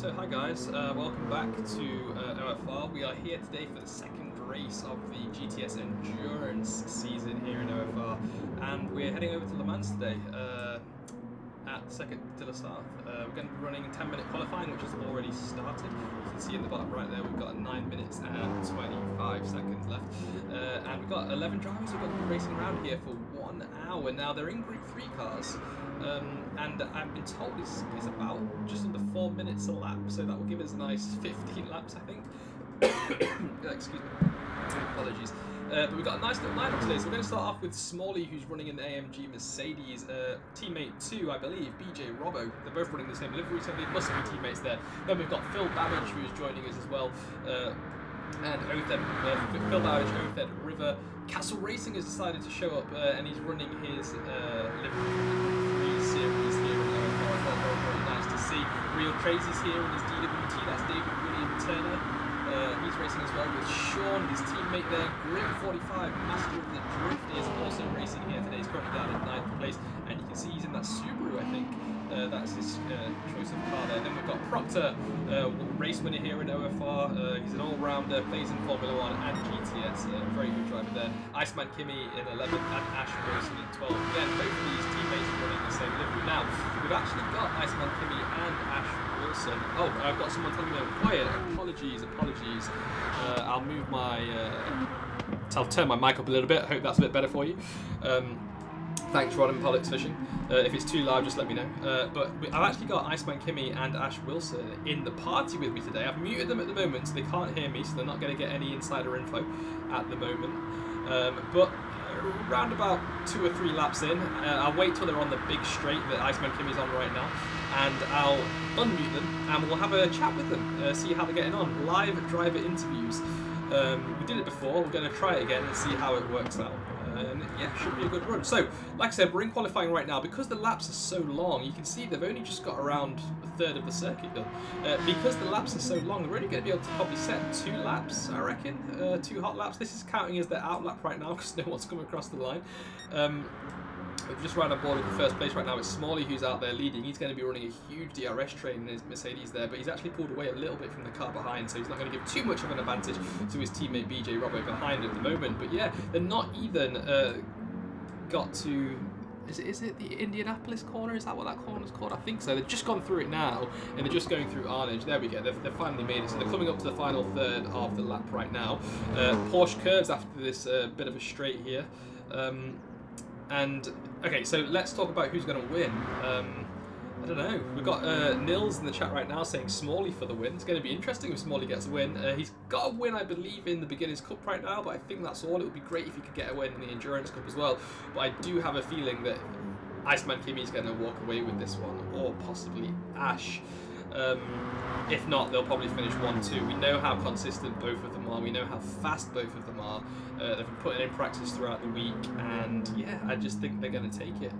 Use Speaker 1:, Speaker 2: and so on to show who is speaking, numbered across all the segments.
Speaker 1: So hi guys, welcome back to OFR. We are here today for the second race of the GTS Endurance season here in OFR, and we're heading over to Le Mans today at second to the south. We're going to be running 10-minute qualifying, which has already started. You can see in the bottom right there we've got 9 minutes and 25 seconds left, and we've got 11 drivers who are going to be racing around here for 1 hour. Now they're in Group 3 cars. And I've been told it's about just under 4 minutes a lap, so that will give us a nice 15 laps, I think. Excuse me. Apologies. But we've got a nice little lineup today, so we're going to start off with Smalley, who's running in the AMG Mercedes. Teammate 2, I believe, BJ Robbo. They're both running the same livery, so they must be teammates there. Then we've got Phil Babbage, who is joining us as well. And Phil Babbage, Othed River. Castle Racing has decided to show up, and he's running his livery series here in OFR as well. Very, very nice to see. Real Crazy's here in his DWT. That's David William Turner. He's racing as well with Sean, his teammate there. Grim45, Master of the Drift, is also racing here today. He's currently down in 9th place, and you can see he's in that Subaru, I think. That's his choice of car there. Then we've got Proctor, race winner here in OFR. He's an all-rounder, plays in Formula 1 and GTS. Very good driver there. Iceman Kimmy in 11th and Ash Wilson in 12th. Again, both of these teammates are running the same livery. Now, we've actually got Iceman Kimmy and Ash Wilson. Oh, I've got someone telling me I'm quiet. Apologies. I'll move my... I'll turn my mic up a little bit. I hope that's a bit better for you. Thanks, Rod and Pollux Fishing. If it's too loud, just let me know. But I've actually got Iceman Kimmy and Ash Wilson in the party with me today. I've muted them at the moment, so they can't hear me, so they're not going to get any insider info at the moment. But around about 2 or 3 laps in, I'll wait till they're on the big straight that Iceman Kimmy's on right now, and I'll unmute them, and we'll have a chat with them, see how they're getting on. Live driver interviews. We did it before, we're going to try it again and see how it works out. And yeah, should be a good run. So, like I said, we're in qualifying right now. Because the laps are so long, you can see they've only just got around a third of the circuit done. Because the laps are so long, we're only going to be able to probably set 2 laps, I reckon. 2 hot laps. This is counting as their out lap right now because no one's come across the line. We've just right on board with the first place right now. It's Smalley who's out there leading. He's going to be running a huge DRS train in his Mercedes there, but he's actually pulled away a little bit from the car behind, so he's not going to give too much of an advantage to his teammate BJ Robbo behind at the moment. But yeah, they're not even got to... Is it the Indianapolis corner? Is that what that corner's called? I think so. They've just gone through it now, and they're just going through Arnage. There we go. They've finally made it. So they're coming up to the final third of the lap right now. Porsche curves after this bit of a straight here. And okay, so let's talk about who's going to win. I don't know. We've got Nils in the chat right now saying Smalley for the win. It's going to be interesting if Smalley gets a win. He's got a win, I believe, in the Beginners Cup right now, but I think that's all. It would be great if he could get a win in the Endurance Cup as well. But I do have a feeling that Iceman Kimmy is going to walk away with this one, or possibly Ash. If not, they'll probably finish 1-2. We know how consistent both of them are. We know how fast both of them are. They've been putting in practice throughout the week, and yeah, I just think they're going to take it.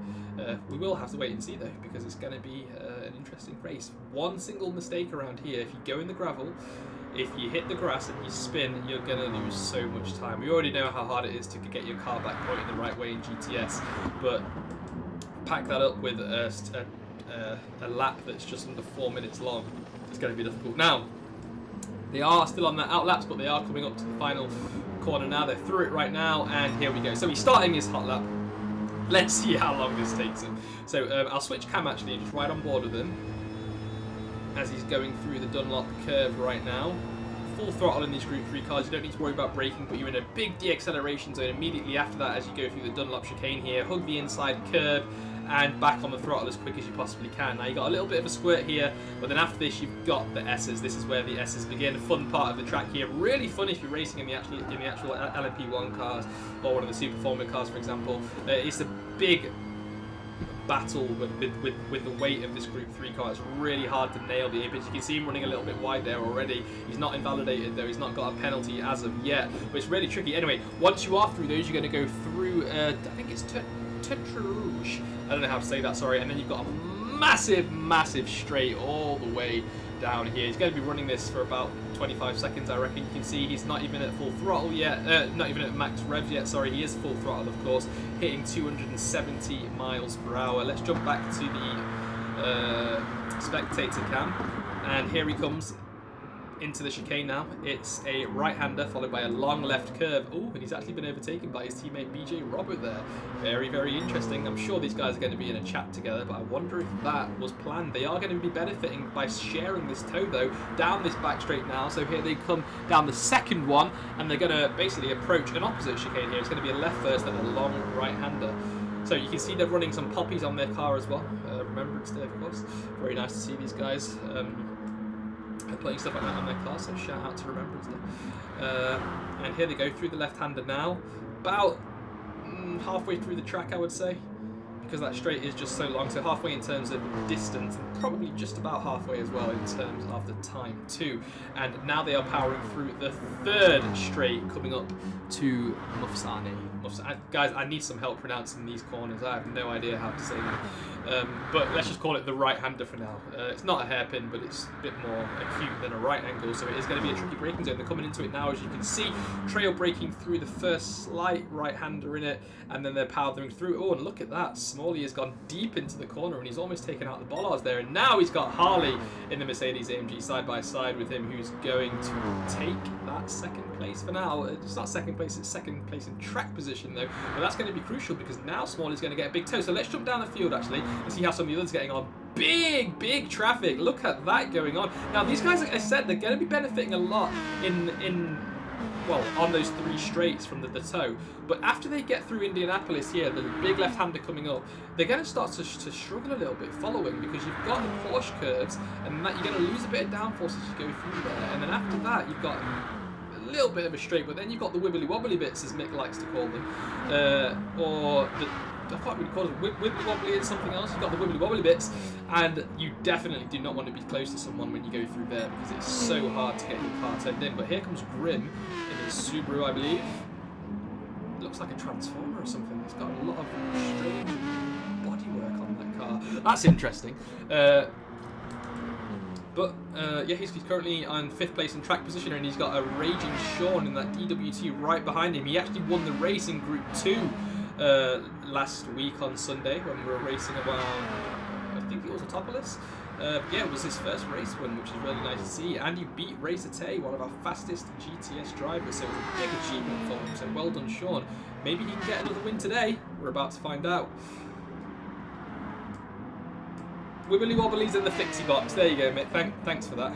Speaker 1: We will have to wait and see though, because it's going to be an interesting race. One single mistake around here, if you go in the gravel, if you hit the grass and you spin, you're going to lose so much time. We already know how hard it is to get your car back pointing the right way in GTS, but pack that up with a lap that's just under 4 minutes long. It's going to be difficult. Now, they are still on that out laps, but they are coming up to the final corner now. They're through it right now, and here we go. So he's starting his hot lap. Let's see how long this takes him. So I'll switch cam actually and just ride on board with him as he's going through the Dunlop curve right now. Full throttle in these Group 3 cars. You don't need to worry about braking, but you're in a big deacceleration zone immediately after that as you go through the Dunlop chicane here. Hug the inside curb and back on the throttle as quick as you possibly can. Now, you got a little bit of a squirt here, but then after this, you've got the S's. This is where the S's begin. A fun part of the track here. Really fun if you're racing in the actual LMP1 cars or one of the Super Formula cars, for example. It's a big battle with the weight of this Group 3 car. It's really hard to nail the apex. You can see him running a little bit wide there already. He's not invalidated though. He's not got a penalty as of yet, but it's really tricky. Anyway, once you are through those, you're going to go through, I think it's Tetrouge. I don't know how to say that, sorry. And then you've got a massive straight all the way down here. He's going to be running this for about 25 seconds, I reckon. You can see he's not even at full throttle yet, not even at max revs yet, sorry. He is full throttle, of course, hitting 270 miles per hour. Let's jump back to the spectator cam. And here he comes into the chicane now. It's a right-hander followed by a long left curve. Oh, and he's actually been overtaken by his teammate BJ Robert there. Very, very interesting. I'm sure these guys are going to be in a chat together, but I wonder if that was planned. They are going to be benefiting by sharing this toe, though, down this back straight now. So here they come down the second one, and they're going to basically approach an opposite chicane here. It's going to be a left first and a long right-hander. So you can see they're running some poppies on their car as well. Remembrance Day, of course. Very nice to see these guys putting stuff like that on their car, so shout out to Remembrance Day. And here they go through the left-hander now. About halfway through the track, I would say, because that straight is just so long. So halfway in terms of distance, and probably just about halfway as well in terms of the time too. And now they are powering through the third straight, coming up to Mufsani. Guys, I need some help pronouncing these corners. I have no idea how to say them. But let's just call it the right-hander for now. It's not a hairpin, but it's a bit more acute than a right angle, so it is going to be a tricky braking zone. They're coming into it now, as you can see. Trail braking through the first slight right-hander in it, and then they're powering through. Oh, and look at that. Smalley has gone deep into the corner, and he's almost taken out the bollards there. And now he's got Harley in the Mercedes AMG side by side with him, who's going to take that second place for now. It's not second place, it's second place in track position though. But that's going to be crucial because now Smalley's going to get a big toe. So let's jump down the field actually and see how some of the others are getting on. Big traffic. Look at that going on. Now these guys, like I said, they're going to be benefiting a lot well, on those three straights from the toe. But after they get through Indianapolis here, the big left-hander coming up, they're going to start to struggle a little bit following, because you've got the Porsche curves, and that you're going to lose a bit of downforce as you go through there. And then after that, you've got a little bit of a straight, but then you've got the wibbly-wobbly bits, as Mick likes to call them. Or I can't really call it wibbly-wobbly and something else. You've got the wibbly-wobbly bits, and you definitely do not want to be close to someone when you go through there, because it's so hard to get your car turned in. But here comes Grim in his Subaru, I believe. Looks like a transformer or something. It's got a lot of strange bodywork on that car. That's interesting. Yeah, he's currently on 5th place in track position, and he's got a raging Sean in that DWT right behind him. He actually won the race in Group 2 last week on Sunday when we were racing around, I think it was Autopolis. Yeah, it was his first race win, which is really nice to see. And he beat Racer Tay, one of our fastest GTS drivers, so it was a big achievement for him. So well done, Sean. Maybe he can get another win today. We're about to find out. Wibbly Wobbly's in the fixie box. There you go, mate. Thanks for that.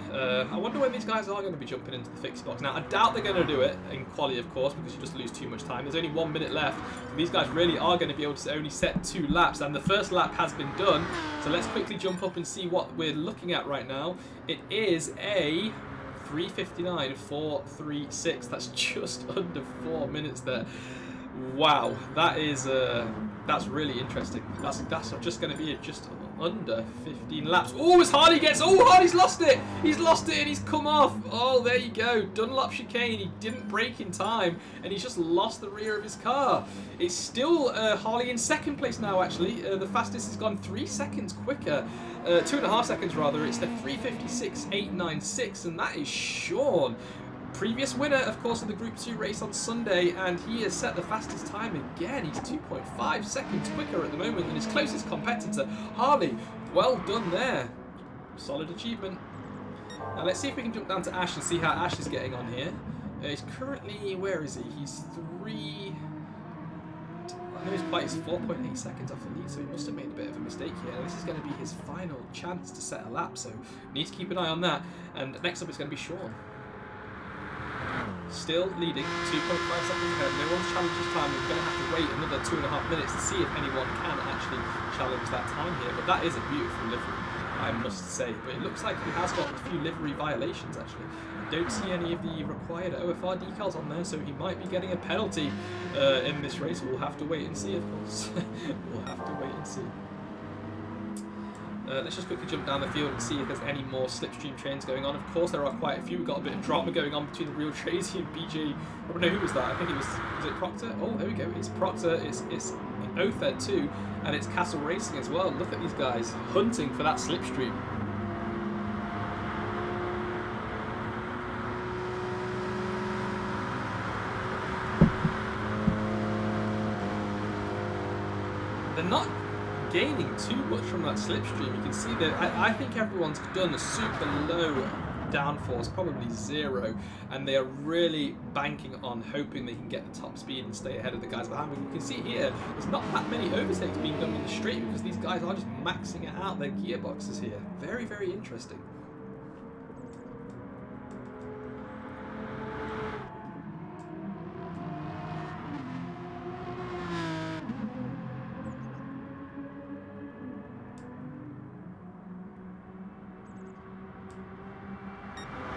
Speaker 1: I wonder when these guys are going to be jumping into the fixie box. Now, I doubt they're going to do it in quali, of course, because you just lose too much time. There's only 1 minute left. So these guys really are going to be able to only set 2 laps, and the first lap has been done. So let's quickly jump up and see what we're looking at right now. It is a 3:59.436. That's just under 4 minutes there. Wow, that is that's really interesting. That's just going to be just under 15 laps. Oh, as Harley gets... Oh, Harley's lost it! He's lost it and he's come off. Oh, there you go. Dunlop chicane. He didn't brake in time and he's just lost the rear of his car. It's still Harley in 2nd place now, actually. The fastest has gone 3 seconds quicker. 2.5 seconds, rather. It's the 3:56.896, and that is Sean. Previous winner, of course, of the Group 2 race on Sunday, and he has set the fastest time again. He's 2.5 seconds quicker at the moment than his closest competitor, Harley. Well done there. Solid achievement. Now let's see if we can jump down to Ash and see how Ash is getting on here. He's currently, where is he? He's 3... I know his plate is 4.8 seconds off the lead, so he must have made a bit of a mistake here. This is going to be his final chance to set a lap, so need to keep an eye on that. And next up it's going to be Sean. Still leading, 2.5 seconds ahead. No one's challenged his time. We're going to have to wait another 2.5 minutes to see if anyone can actually challenge that time here. But that is a beautiful livery, I must say. But it looks like he has got a few livery violations, actually. I don't see any of the required OFR decals on there, so he might be getting a penalty in this race. We'll have to wait and see, of course. We'll have to wait and see. Let's just quickly jump down the field and see if there's any more slipstream trains going on. Of course, there are quite a few. We've got a bit of drama going on between the Real Tracy and BJ. I don't know who was that. I think it was it Proctor? Oh, there we go. It's Proctor. It's OFR too, and it's Castle Racing as well. Look at these guys hunting for that slipstream. They're not gaining too much from that slipstream. You can see that I think everyone's done a super low downforce, probably 0, and they are really banking on hoping they can get the top speed and stay ahead of the guys behind them. You can see here, there's not that many overtakes being done in the straight because these guys are just maxing it out, their gearboxes here. Very, very interesting.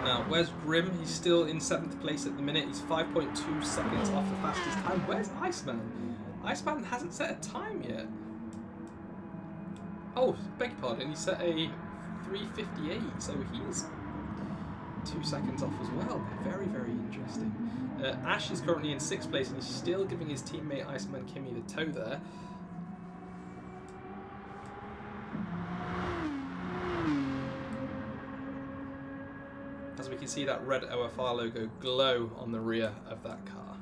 Speaker 1: Now, where's Grim? He's still in 7th place at the minute. He's 5.2 seconds off the fastest time. Where's Iceman? Iceman hasn't set a time yet. Oh, beg your pardon. He set a 3:58, so he's 2 seconds off as well. Very, very interesting. Ash is currently in 6th place, and he's still giving his teammate Iceman Kimmy the tow there. As we can see that red OFR logo glow on the rear of that car.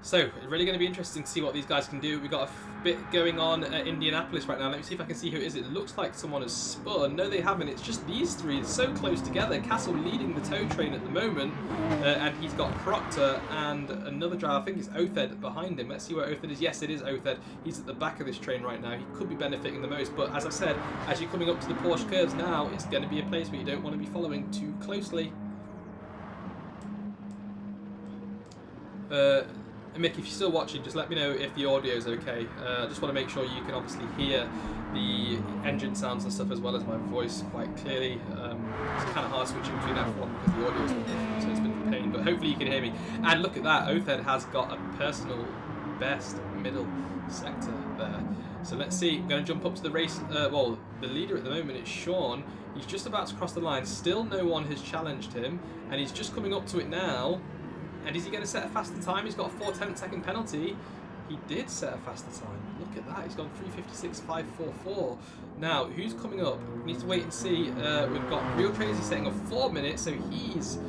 Speaker 1: So, it's really going to be interesting to see what these guys can do. We've got a bit going on at Indianapolis right now. Let me see if I can see who it is. It looks like someone has spun. No, they haven't. It's just these three. It's so close together. Castle leading the tow train at the moment. And he's got Proctor and another driver. I think it's Othed behind him. Let's see where Othed is. Yes, it is Othed. He's at the back of this train right now. He could be benefiting the most. But as I said, as you're coming up to the Porsche curves now, it's going to be a place where you don't want to be following too closely. Mick, if you're still watching, just let me know if the audio is okay. I just want to make sure you can obviously hear the engine sounds and stuff as well as my voice quite clearly. It's kind of hard switching between F1 because the audio is different, so it's been a pain. But hopefully you can hear me. And look at that, Othed has got a personal best middle sector there. So let's see, we're going to jump up to the race. Well, the leader at the moment is Sean. He's just about to cross the line. Still no one has challenged him. And he's just coming up to it now. And is he going to set a faster time? He's got a 4/10 penalty. He did set a faster time. Look at that. He's gone 3:56.544. Now, who's coming up? We need to wait and see. We've got Real Crazy setting a 4 minutes, so he's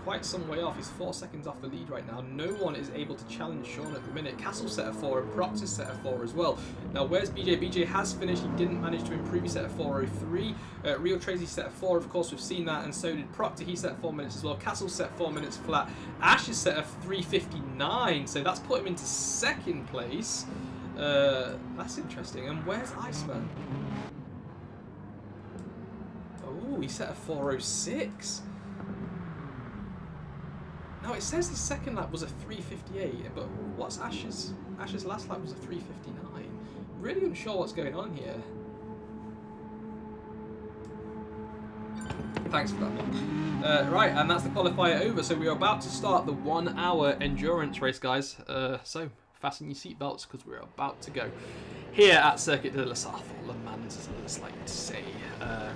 Speaker 1: quite some way off. He's 4 seconds off the lead right now. No one is able to challenge Sean at the minute. Castle set a 4 and Proctor set a 4 as well. Now, where's BJ? BJ has finished. He didn't manage to improve. He set a 4:03. Real Tracy set a 4. Of course, we've seen that, and so did Proctor. He set 4 minutes as well. Castle set 4 minutes flat. Ash has set a 3:59, so that's put him into 2nd place. That's interesting. And where's Iceman? Oh, he set a 4:06. Now it says his second lap was a 3:58, but what's Ash's last lap was a 3:59. Really unsure what's going on here. Thanks for that one. Right, and that's the qualifier over. So we are about to start the 1 hour endurance race, guys. So fasten your seatbelts because we're about to go. Here at Circuit de la Sarthe, Le Mans, as I just like to say.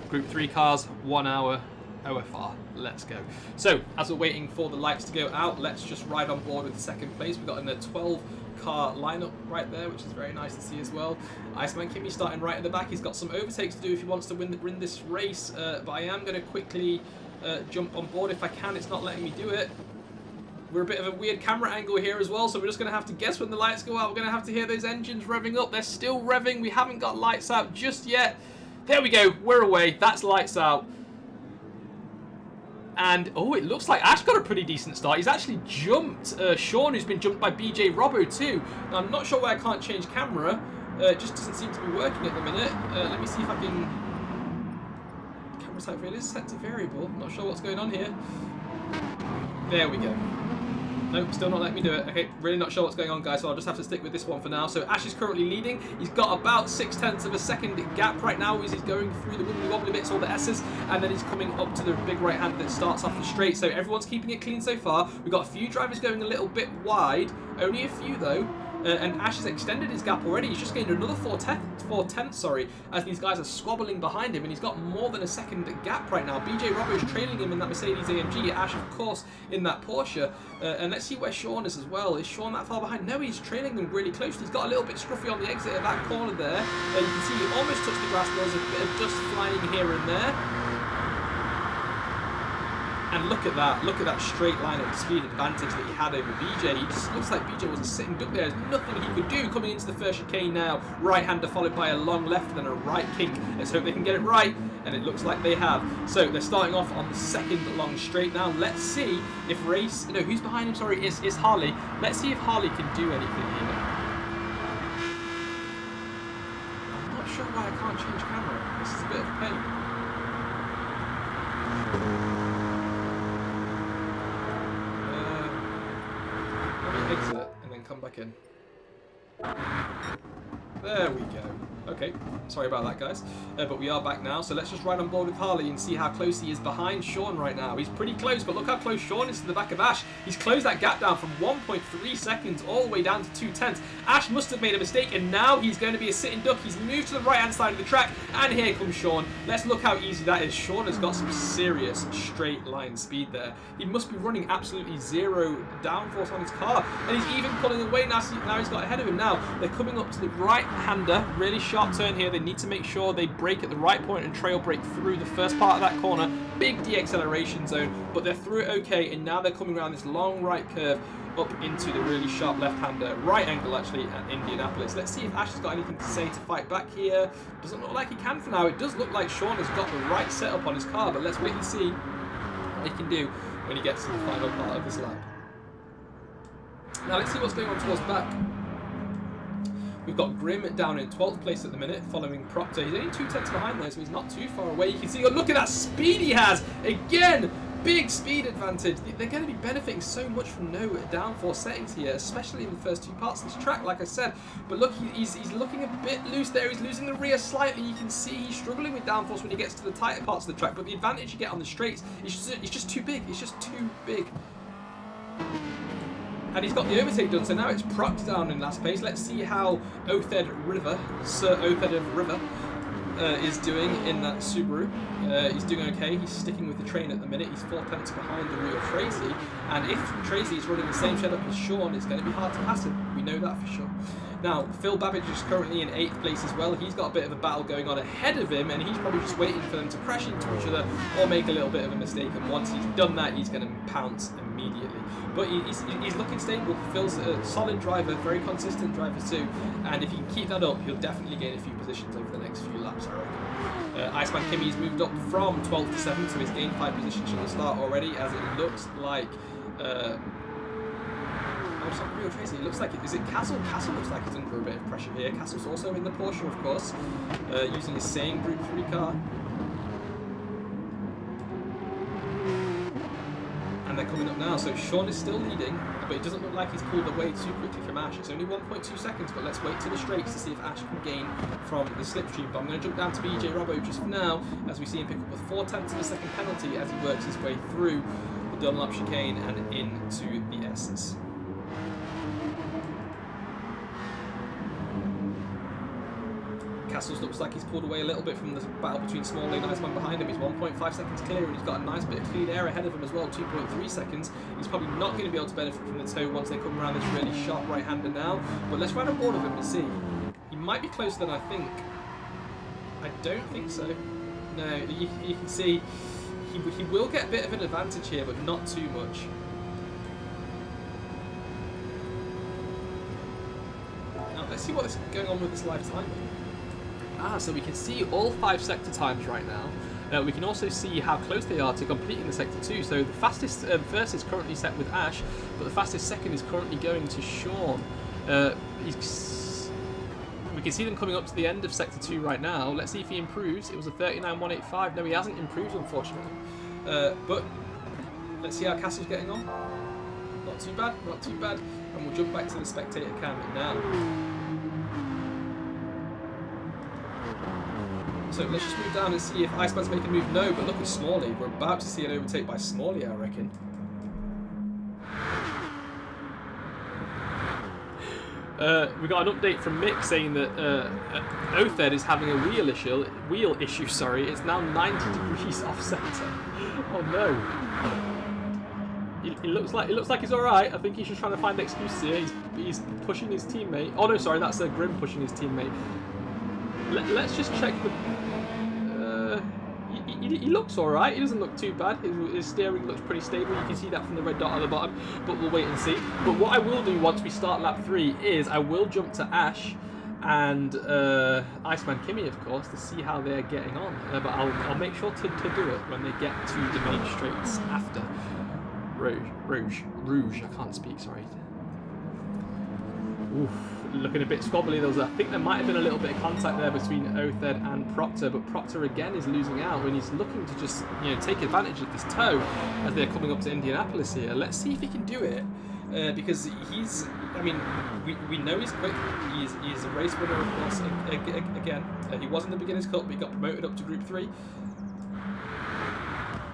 Speaker 1: Group 3 cars, 1 hour. OFR, let's go. So, as we're waiting for the lights to go out, let's just ride on board with the 2nd place. We've got in the 12-car lineup right there, which is very nice to see as well. Iceman Kimmy starting right at the back. He's got some overtakes to do if he wants to win this race, but I am going to quickly jump on board if I can. It's not letting me do it. We're a bit of a weird camera angle here as well, so we're just going to have to guess when the lights go out. We're going to have to hear those engines revving up. They're still revving. We haven't got lights out just yet. There we go. We're away. That's lights out. And, oh, it looks like Ash got a pretty decent start. He's actually jumped Sean, who's been jumped by BJ Robbo too. Now, I'm not sure why I can't change camera. It just doesn't seem to be working at the minute. Let me see if I can... Camera type, it is set to variable. Not sure what's going on here. There we go. Nope, still not letting me do it. Okay, really not sure what's going on, guys, so I'll just have to stick with this one for now. So Ash is currently leading. He's got about 0.6 of a second gap right now as he's going through the wibbly wobbly bits, all the S's, and then he's coming up to the big right hand that starts off the straight. So everyone's keeping it clean so far. We've got a few drivers going a little bit wide, only a few though. And Ash has extended his gap already. He's just gained another 4/10, sorry, as these guys are squabbling behind him, and he's got more than a second gap right now. BJ Robbo is trailing him in that Mercedes AMG. Ash, of course, in that Porsche. And let's see where Sean is as well. Is Sean that far behind? No, he's trailing them really close. He's got a little bit scruffy on the exit of that corner there. You can see he almost touched the grass. There's a bit of dust flying here and there. And look at that straight line of speed advantage that he had over BJ. He just looks like BJ was a sitting duck there. There's nothing he could do coming into the first chicane now. Right-hander followed by a long left and then a right kink. Let's hope they can get it right, and it looks like they have. So they're starting off on the second long straight now. Let's see if Race, no, who's behind him, sorry, is Harley. Let's see if Harley can do anything here. I'm not sure why I can't change camera. This is a bit of a pain. Exit and then come back in. There we go. Okay, sorry about that, guys. But we are back now, so let's just ride on board with Harley and see how close he is behind Sean right now. He's pretty close, but look how close Sean is to the back of Ash. He's closed that gap down from 1.3 seconds all the way down to 2/10. Ash must have made a mistake, and now he's going to be a sitting duck. He's moved to the right-hand side of the track, and here comes Sean. Let's look how easy that is. Sean has got some serious straight line speed there. He must be running absolutely zero downforce on his car, and he's even pulling away now. Now he's got ahead of him. Now they're coming up to the right-hander, really sharp turn here. They need to make sure they brake at the right point and trail brake through the first part of that corner. Big de-acceleration zone, but they're through it okay, and now they're coming around this long right curve up into the really sharp left-hander, right angle actually, at Indianapolis. Let's see if Ash has got anything to say to fight back here. Doesn't look like he can for now. It does look like Sean has got the right setup on his car, but let's wait and see what he can do when he gets to the final part of his lap. Now let's see what's going on towards the back. We've got Grim down in 12th place at the minute, following Proctor. He's only 2/10 behind there, so he's not too far away. You can see, oh, look at that speed he has! Again, big speed advantage. They're going to be benefiting so much from no downforce settings here, especially in the first two parts of this track, like I said. But look, he's looking a bit loose there. He's losing the rear slightly. You can see he's struggling with downforce when he gets to the tighter parts of the track. But the advantage you get on the straights is just too big. It's just too big. And he's got the overtake done, so now it's Proct down in last place. Let's see how Sir Othed of River, is doing in that Subaru. He's doing okay. He's sticking with the train at the minute. He's 4/10 behind the real Tracy. And if Tracy is running the same setup as Sean, it's going to be hard to pass him. We know that for sure. Now, Phil Babbage is currently in 8th place as well. He's got a bit of a battle going on ahead of him, and he's probably just waiting for them to crash into each other or make a little bit of a mistake. And once he's done that, he's going to pounce immediately. But he's looking stable. Phil's a solid driver, very consistent driver too. And if he can keep that up, he'll definitely gain a few positions over the next few laps, I reckon. Iceman Kimmy's moved up from 12th to 7th, so he's gained 5 positions from the start already, as it looks like... it's not real Tracy. It looks like is it Castle? Castle looks like he's under a bit of pressure here. Castle's also in the Porsche, of course, using his same Group 3 car. And they're coming up now. So Sean is still leading, but it doesn't look like he's pulled away too quickly from Ash. It's only 1.2 seconds, but let's wait till the straights to see if Ash can gain from the slipstream. But I'm going to jump down to BJ Robbo just for now, as we see him pick up a 4/10 of a second penalty as he works his way through the Dunlop chicane and into the S's. Castles looks like he's pulled away a little bit from the battle between Smalley and Iceman behind him. He's 1.5 seconds clear, and he's got a nice bit of clean air ahead of him as well, 2.3 seconds. He's probably not going to be able to benefit from the tow once they come around this really sharp right-hander now. But let's ride on board with him and see. He might be closer than I think. I don't think so. No, you can see he will get a bit of an advantage here, but not too much. Now, let's see what's going on with this live timing. So we can see all 5 sector times right now. We can also see how close they are to completing the sector 2. So the fastest first is currently set with Ash, but the fastest second is currently going to Sean. We can see them coming up to the end of sector 2 right now. Let's see if he improves. It was a 39.185. No, he hasn't improved, unfortunately. But let's see how Castle's getting on. Not too bad, not too bad. And we'll jump back to the spectator cam now. So let's just move down and see if Iceman's making a move. No, but look at Smalley. We're about to see an overtake by Smalley, I reckon. We got an update from Mick saying that Othed is having a wheel issue. Sorry, it's now 90 degrees off center. Oh no! It looks like he's all right. I think he's just trying to find excuses here. He's pushing his teammate. Oh no, sorry, that's Grim pushing his teammate. Let's just check the. He he looks all right. He doesn't look too bad. His steering looks pretty stable. You can see that from the red dot at the bottom, but we'll wait and see. But what I will do once we start lap 3 is I will jump to Ash and Iceman Kimmy, of course, to see how they're getting on. But I'll make sure to do it when they get to the main straights after. Rouge. I can't speak, sorry. Oof, looking a bit squabbly. I think there might have been a little bit of contact there between Othed and Proctor, but Proctor again is losing out when he's looking to just take advantage of this toe as they're coming up to Indianapolis here. Let's see if he can do it. Because he's, I mean, we know he's quick. He's a race winner, of course. Again, he was in the Beginners' Cup, but he got promoted up to Group 3.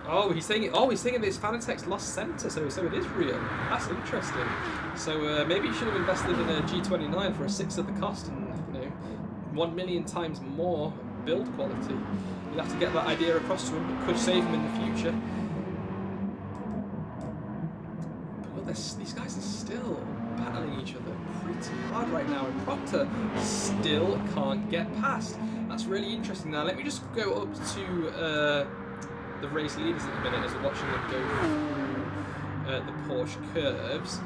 Speaker 1: Oh, he's saying that his Fanatec's lost centre, so it is real. That's interesting. So maybe he should have invested in a G29 for a sixth of the cost and 1 million times more build quality. You'll have to get that idea across to him. It could save him in the future. These guys are still battling each other pretty hard right now, and Proctor still can't get past. That's really interesting. Now, let me just go up to the race leaders at the minute as we're watching them go through the Porsche curves.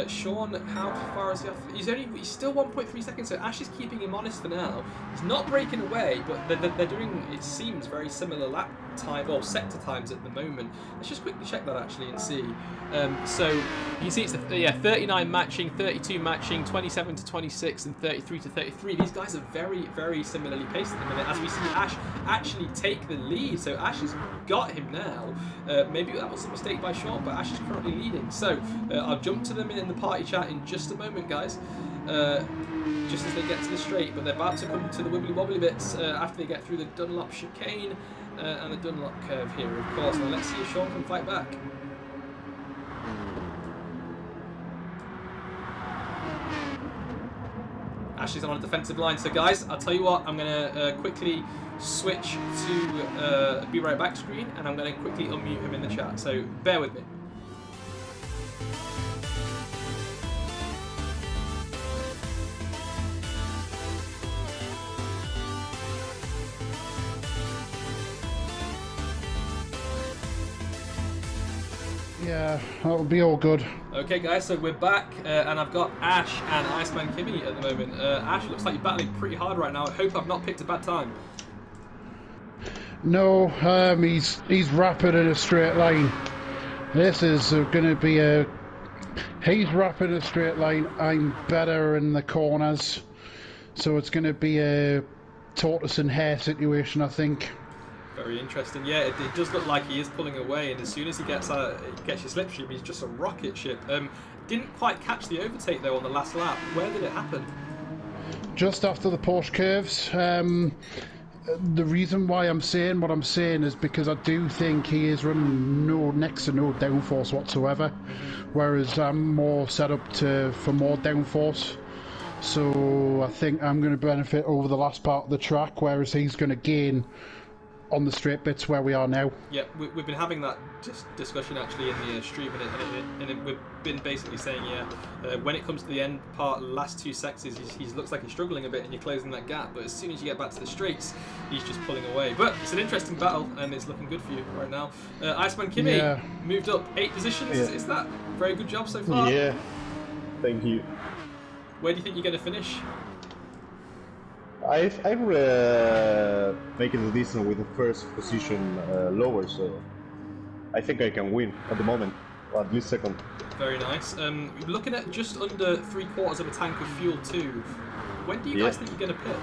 Speaker 1: Sean, how far is he off? He's still 1.3 seconds, so Ash is keeping him honest for now. He's not breaking away, but they're doing, it seems, very similar lap time, or sector times at the moment. Let's just quickly check that actually and see. So you can see it's 39 matching, 32 matching, 27 to 26, and 33 to 33. These guys are very, very similarly paced at the minute, as we see Ash actually take the lead. So Ash has got him now. Maybe that was a mistake by Sean, but Ash is currently leading. So I'll jump to them in the party chat in just a moment, guys. Just as they get to the straight, but they're about to come to the wibbly wobbly bits after they get through the Dunlop chicane and the Dunlop curve here, of course. Now let's see if Sean can fight back. Ash is on a defensive line, so guys, I'll tell you what, I'm going to quickly switch to Be Right Back screen, and I'm going to quickly unmute him in the chat, so bear with me.
Speaker 2: Yeah, that'll be all good.
Speaker 1: Okay guys, so we're back and I've got Ash and Iceman Kimmy at the moment. Ash, it looks like you're battling pretty hard right now. I hope I've not picked a bad time.
Speaker 2: No, he's rapid in a straight line. This is going to be he's rapid in a straight line. I'm better in the corners. So it's going to be a tortoise and hare situation, I think.
Speaker 1: Very interesting. Yeah, it does look like he is pulling away, and as soon as he gets your slipstream, he's just a rocket ship. Didn't quite catch the overtake though on the last lap. Where did it happen?
Speaker 2: Just after the Porsche curves. The reason why I'm saying what I'm saying is because I do think he is running next to no downforce whatsoever, whereas I'm more set up for more downforce. So I think I'm going to benefit over the last part of the track, whereas he's going to gain on the straight bits where we are now.
Speaker 1: Yeah, we've been having that discussion actually in the stream, and we've been basically saying, when it comes to the end part, last 2 sectors, he looks like he's struggling a bit and you're closing that gap, but as soon as you get back to the straights, he's just pulling away. But it's an interesting battle, and it's looking good for you right now. Iceman Kimmy moved up 8 positions. Yeah. Is that a very good job so far?
Speaker 3: Yeah, thank you.
Speaker 1: Where do you think you're going to finish?
Speaker 3: I'm making the distance with the first position lower, so I think I can win at the moment, or at least second.
Speaker 1: Very nice. Looking at just under 3/4 of a tank of fuel too. When do you guys think you're going to pit?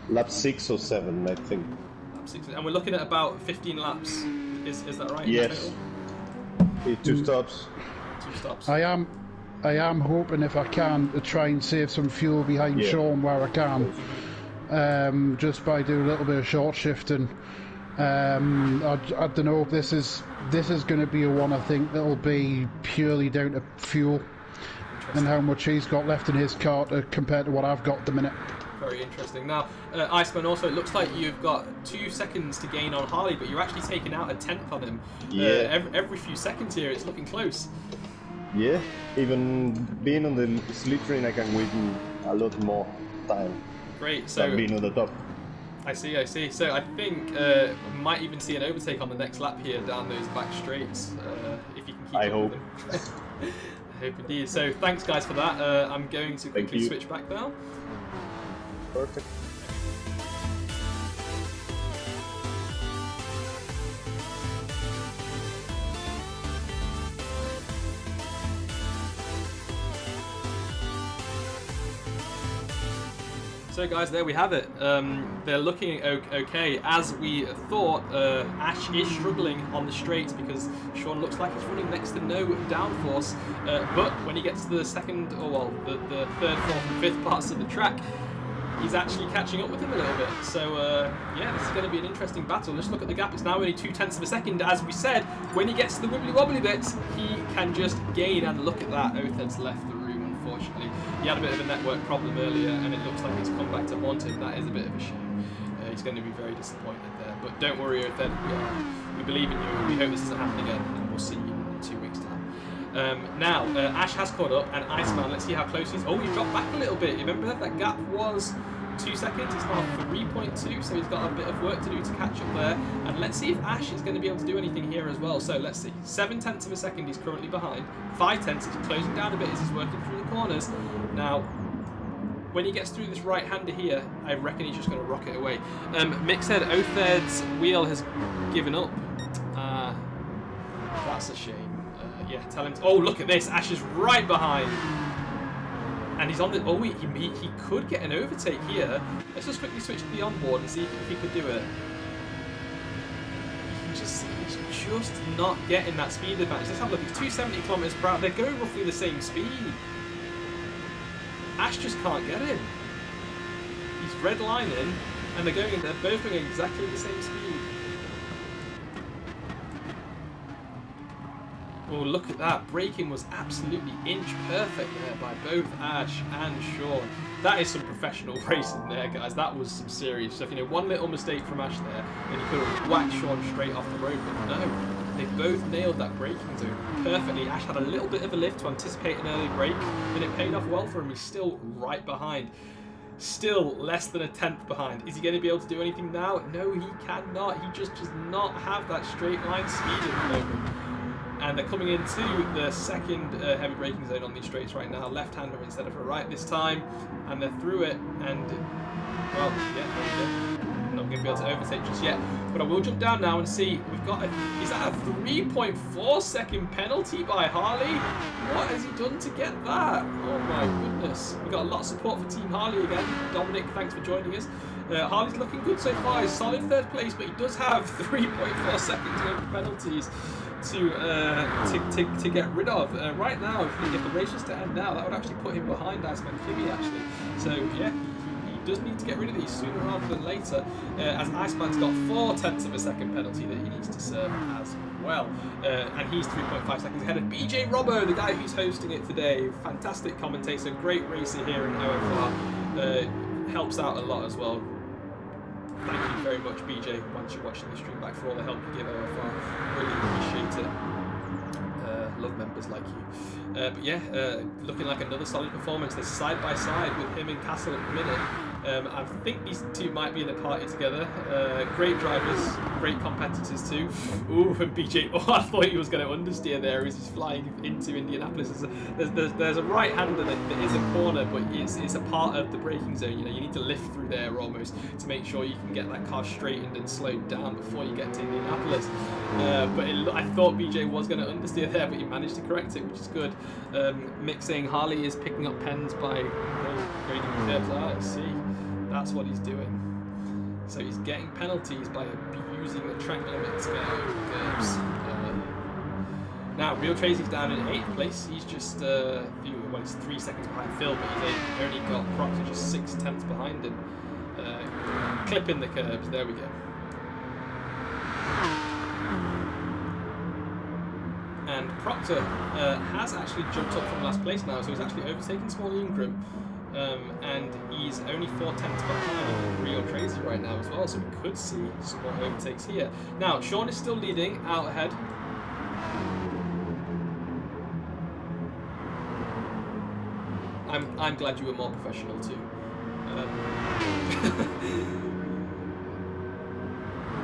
Speaker 3: Lap 6 or 7, I think.
Speaker 1: Lap 6, and we're looking at about 15 laps. Is that right?
Speaker 3: Yes. 2 stops.
Speaker 1: 2 stops.
Speaker 2: I am hoping, if I can, to try and save some fuel behind Sean where I can, just by doing a little bit of short shifting. I don't know if this is going to be a one. I think that'll be purely down to fuel and how much he's got left in his car compared to what I've got at the minute.
Speaker 1: Very interesting. Now, Iceman, also, it looks like you've got 2 seconds to gain on Harley, but you're actually taking out a 10th on him.
Speaker 3: Yeah.
Speaker 1: Every few seconds here, it's looking close.
Speaker 3: Yeah, even being on the slip train, I can win a lot more time.
Speaker 1: Great. So
Speaker 3: than being on the top.
Speaker 1: I see. So I think might even see an overtake on the next lap here down those back straights if you can keep
Speaker 3: I
Speaker 1: up
Speaker 3: hope.
Speaker 1: with them. I hope indeed. So thanks guys for that. I'm going to quickly switch back now.
Speaker 3: Perfect.
Speaker 1: So guys, there we have it. They're looking okay. As we thought, Ash is struggling on the straights because Sean looks like he's running next to no downforce. But when he gets to the second, or well, the third, fourth and fifth parts of the track, he's actually catching up with him a little bit. So yeah, this is going to be an interesting battle. Let's look at the gap. It's now only 0.2 of a second. As we said, when he gets to the wibbly wobbly bits, he can just gain. And look at that, Othed's left the room, unfortunately. He had a bit of a network problem earlier, and it looks like it's come back to haunt him. That is a bit of a shame. He's going to be very disappointed there. But don't worry, Othed. We believe in you, and we hope this doesn't happen again, and we'll see you in 2 weeks' time. Now, Ash has caught up, and Iceman, let's see how close he is. Oh, he's dropped back a little bit. You remember that gap was 2 seconds? It's now 3.2, so he's got a bit of work to do to catch up there. And let's see if Ash is going to be able to do anything here as well. So let's see. 0.7 of a second he's currently behind. 0.5 he's closing down a bit as he's working through the corners. Now, when he gets through this right-hander here, I reckon he's just going to rocket away. Mick said Othed's wheel has given up. That's a shame. Yeah, tell him. Oh, look at this. Ash is right behind. And he's on the... Oh, he could get an overtake here. Let's just quickly switch to the onboard and see if he could do it. He's just not getting that speed advantage. Let's have a look. It's 270 kilometers per hour. They're going roughly the same speed. Ash just can't get him. He's redlining, and they're both going exactly the same speed. Oh, look at that. Braking was absolutely inch perfect there by both Ash and Sean. That is some professional racing there, guys. That was some serious stuff. You know, one little mistake from Ash there, and he could have whacked Sean straight off the road, but no. They both nailed that braking zone perfectly. Ash had a little bit of a lift to anticipate an early break, and it paid off well for him. He's still right behind. Still less than 1/10 behind. Is he going to be able to do anything now? No, he cannot. He just does not have that straight line speed at the moment. And they're coming into the second heavy braking zone on these straights right now. Left-hander instead of a right this time. And they're through it. And, well, yeah, there we go. Not going to be able to overtake just yet. But I will jump down now and see. We've got is that a 3.4 second penalty by Harley? What has he done to get that? Oh my goodness. We've got a lot of support for Team Harley again. Dominic, thanks for joining us. Harley's looking good so far. He's solid third place, but he does have 3.4 seconds worth of penalties to get rid of. Right now, if the race was to end now, that would actually put him behind Iceman Kimmy, actually. So, yeah, he does need to get rid of these sooner rather than later, as Iceman's got 0.4 of a second penalty that he needs to serve as well. And he's 3.5 seconds ahead of BJ Robbo, the guy who's hosting it today. Fantastic commentator, great racer here in OFR. Helps out a lot as well. Thank you very much, BJ, once you're watching the stream back, for all the help you give OFR. Really appreciate it. Love members like you. But yeah, looking like another solid performance. They're side by side with him and Castle at the minute. I think these two might be in a party together. Great drivers, great competitors too. Ooh, and BJ, oh, I thought he was going to understeer there as he's flying into Indianapolis. There's a right-hander that is a corner, but it's a part of the braking zone. You know, you need to lift through there almost to make sure you can get that car straightened and slowed down before you get to Indianapolis. But I thought BJ was going to understeer there, but he managed to correct it, which is good. Mick saying Harley is picking up pens by grading curves. Let's see. That's what he's doing. So he's getting penalties by abusing the track limits curves. Now, Real Tracy's down in 8th place. He's just, he's 3 seconds behind Phil, but he's only got Proctor just 0.6 behind him. Clipping the curbs, there we go. And Proctor has actually jumped up from last place now, so he's actually overtaken Small Ingram. And he's only 0.4 behind Real Tracy right now as well, so we could see some more overtakes here. Now, Sean is still leading out ahead. I'm glad you were more professional too.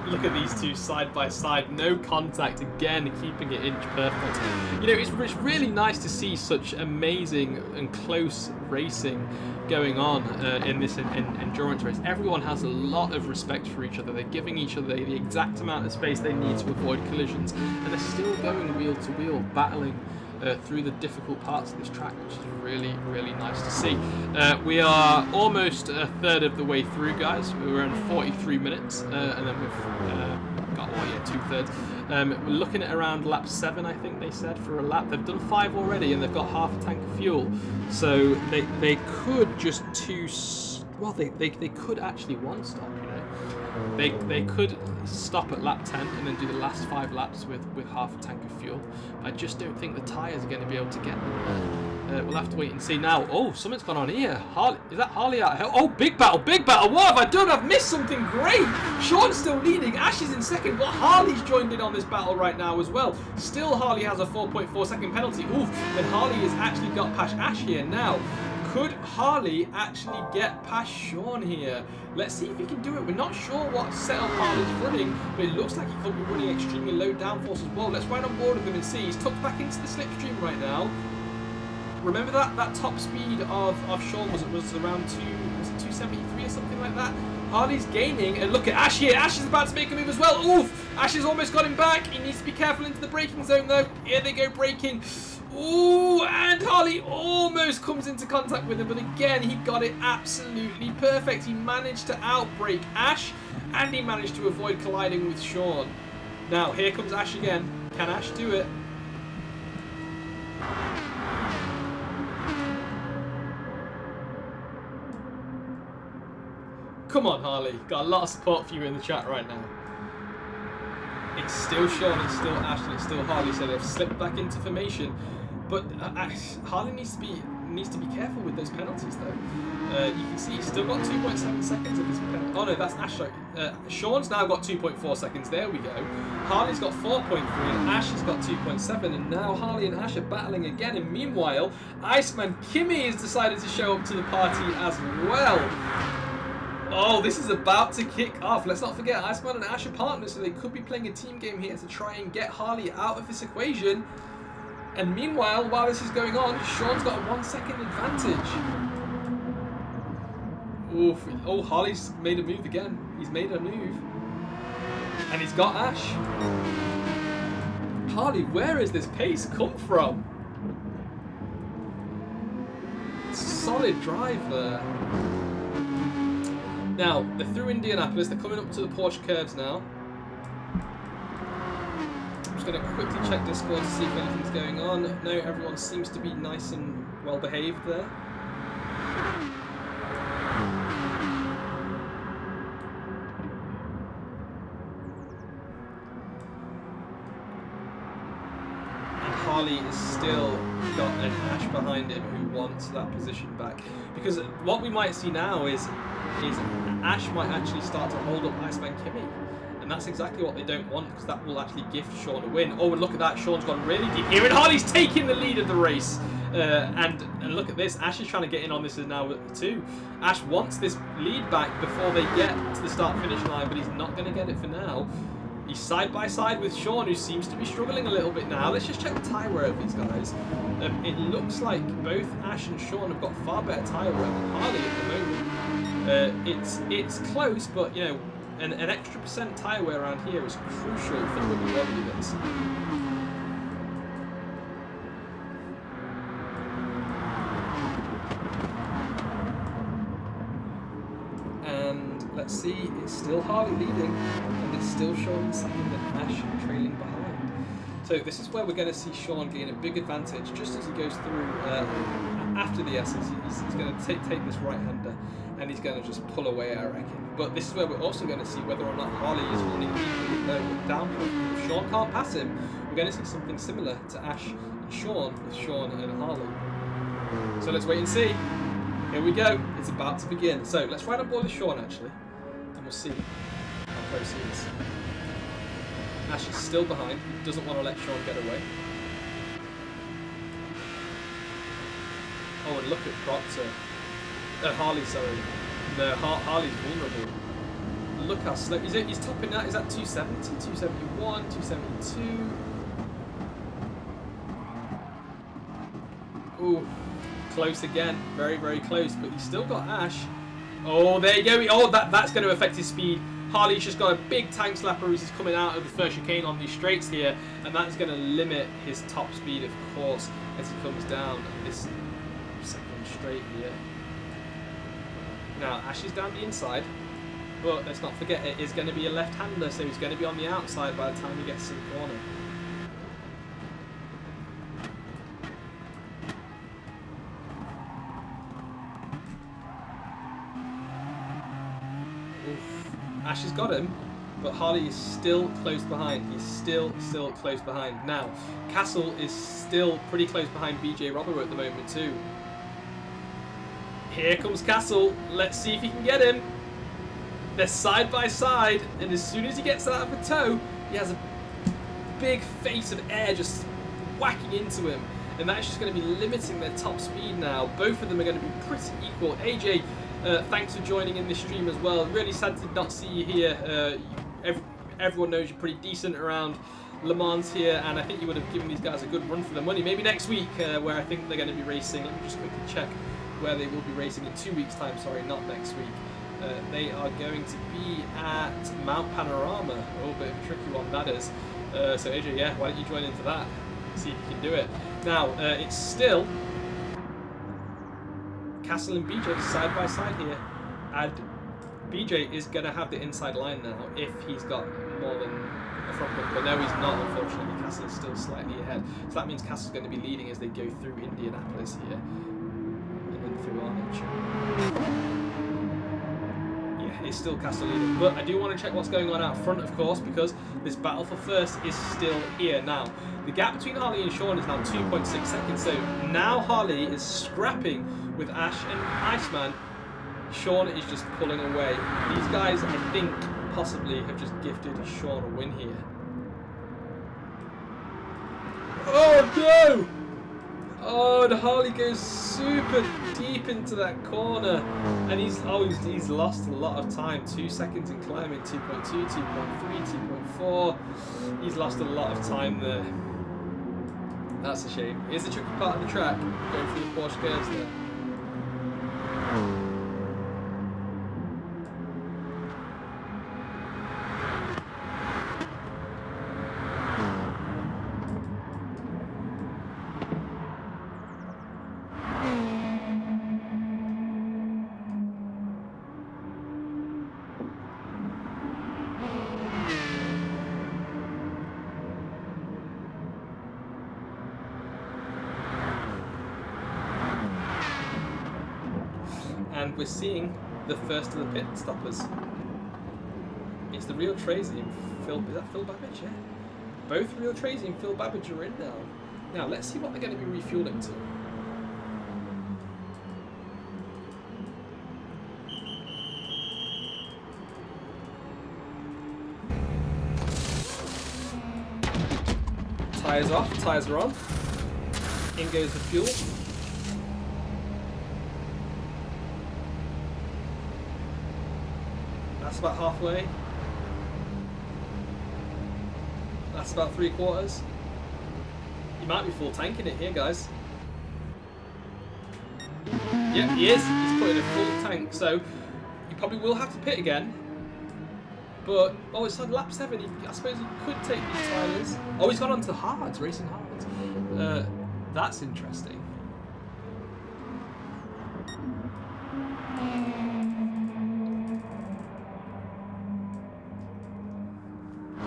Speaker 1: Look at these two side by side, no contact, again keeping it inch perfect. You know, it's really nice to see such amazing and close racing going on in this endurance race. Everyone has a lot of respect for each other. They're giving each other the exact amount of space they need to avoid collisions, and they're still going wheel to wheel, battling through the difficult parts of this track, which is really, really nice to see. We are almost a third of the way through, guys. We're in 43 minutes, and then we've got 2/3. We're looking at around lap 7, I think they said, for a lap. They've done 5 already, and they've got half a tank of fuel. So they could just they could actually one stop, you know. They could stop at lap 10 and then do the last 5 laps with half a tank of fuel. I just don't think the tyres are going to be able to get them. We'll have to wait and see. Now, oh, something's gone on here. Is that Harley out? Oh, big battle, big battle. What have I done? I've missed something great. Sean's still leading. Ash is in second, but Harley's joined in on this battle right now as well. Still, Harley has a 4.4 second penalty. Oof, and Harley has actually got past Ash here now. Could Harley actually get past Sean here? Let's see if he can do it. We're not sure what setup Harley's running, but it looks like he could be running extremely low downforce as well. Let's ride on board with him and see. He's tucked back into the slipstream right now. Remember that top speed of Sean was around 273 or something like that? Harley's gaining, and look at Ash here. Ash is about to make a move as well. Oof! Ash has almost got him back. He needs to be careful into the braking zone though. Here they go, braking. Ooh, and Harley almost comes into contact with him, but again, he got it absolutely perfect. He managed to outbrake Ash, and he managed to avoid colliding with Sean. Now, here comes Ash again. Can Ash do it? Come on, Harley. Got a lot of support for you in the chat right now. It's still Sean, it's still Ash, and it's still Harley, so they've slipped back into formation. But Harley needs to be careful with those penalties, though. You can see he's still got 2.7 seconds of his penalty. Oh no, that's Ash. Sorry. Sean's now got 2.4 seconds. There we go. Harley's got 4.3, and Ash has got 2.7. And now Harley and Ash are battling again. And meanwhile, Iceman Kimmy has decided to show up to the party as well. Oh, this is about to kick off. Let's not forget, Iceman and Ash are partners, so they could be playing a team game here to try and get Harley out of this equation. And meanwhile, while this is going on, Sean's got a 1 second advantage. Oof. Oh, Harley's made a move again. He's made a move. And he's got Ash. Harley, where has this pace come from? Solid drive there. Now, they're through Indianapolis. They're coming up to the Porsche curves now. I'm just going to quickly check Discord to see if anything's going on. No, everyone seems to be nice and well behaved there. And Harley is still got an Ash behind him who wants that position back. Because what we might see now is Ash might actually start to hold up Iceman Kimmy. And that's exactly what they don't want, because that will actually gift Sean a win. Oh, and look at that, Sean's gone really deep here, and Harley's taking the lead of the race. And look at this, Ash is trying to get in on this now too. Ash wants this lead back before they get to the start-finish line, but he's not going to get it for now. He's side by side with Sean, who seems to be struggling a little bit now. Let's just check the tyre wear of these guys. It looks like both Ash and Sean have got far better tyre wear than Harley at the moment. It's close, but you know, an extra % tyre wear around here is crucial for the quality of this. And let's see, it's still Harley leading, and it's still Sean second and Ash trailing behind. So this is where we're going to see Sean gain a big advantage just as he goes through after the S's. He's going to take this right-hander, and he's going to just pull away, I reckon. But this is where we're also going to see whether or not Harley is running equally low with downforce. If Sean can't pass him, we're going to see something similar to Ash and Sean with Sean and Harley. So let's wait and see. Here we go. It's about to begin. So let's ride on board with Sean actually, and we'll see how close he is. Ash is still behind. He doesn't want to let Sean get away. Oh, and look at Proctor. Harley, sorry. No, Harley's vulnerable. look how slow. He's topping out. Is that 270, 271, 272? Ooh, close again. Very, very close. But he's still got Ash. Oh, there you go. Oh, that's going to affect his speed. Harley's just got a big tank slapper as he's coming out of the first chicane on these straights here, and that's going to limit his top speed, of course, as he comes down this second straight here. Now, Ash is down the inside, but let's not forget it is going to be a left-hander, so he's going to be on the outside by the time he gets to the corner. Ash has got him, but Harley is still close behind. He's still close behind. Now, Castle is still pretty close behind BJ Robert at the moment too. Here comes Castle. Let's see if he can get him. They're side by side, and as soon as he gets out of the toe, he has a big face of air just whacking into him. And that's just going to be limiting their top speed now. Both of them are going to be pretty equal. AJ, thanks for joining in this stream as well. Really sad to not see you here. Everyone knows you're pretty decent around Le Mans here, and I think you would have given these guys a good run for their money. Maybe next week, where I think they're going to be racing. Let me just quickly check where they will be racing in 2 weeks' time. Sorry, not next week. They are going to be at Mount Panorama. Oh, bit of a tricky one that is. So AJ, yeah, why don't you join in for that? See if you can do it. Now, it's still Castle and BJ side by side here, and BJ is going to have the inside line now if he's got more than a front bump, but no, he's not, unfortunately. Castle is still slightly ahead, so that means Castle's going to be leading as they go through Indianapolis here, and then through Arnold. Yeah, it's still Castle leading, but I do want to check what's going on out front, of course, because this battle for first is still here. Now, the gap between Harley and Sean is now 2.6 seconds, so now Harley is scrapping with Ash and Iceman. Sean is just pulling away. These guys, I think, possibly have just gifted Sean a win here. Oh no! Oh, and Harley goes super deep into that corner, and he's lost a lot of time. 2 seconds in climbing, 2.2, 2.3, 2.4. He's lost a lot of time there. That's a shame. Here's the tricky part of the track, going through the Porsche curves there. And we're seeing the first of the pit stoppers. It's the Real Tracy and Phil. Is that Phil Babbage? Yeah. Both Real Tracy and Phil Babbage are in now. Now let's see what they're going to be refueling to. Tyres off. Tyres are on. In goes the fuel. That's about halfway. That's about 3/4. You might be full tanking it here, guys. Yep, he is. He's putting a full tank, so he probably will have to pit again. But, oh, it's on lap 7. I suppose he could take these tyres. Oh, he's gone on to hards, racing hards. That's interesting.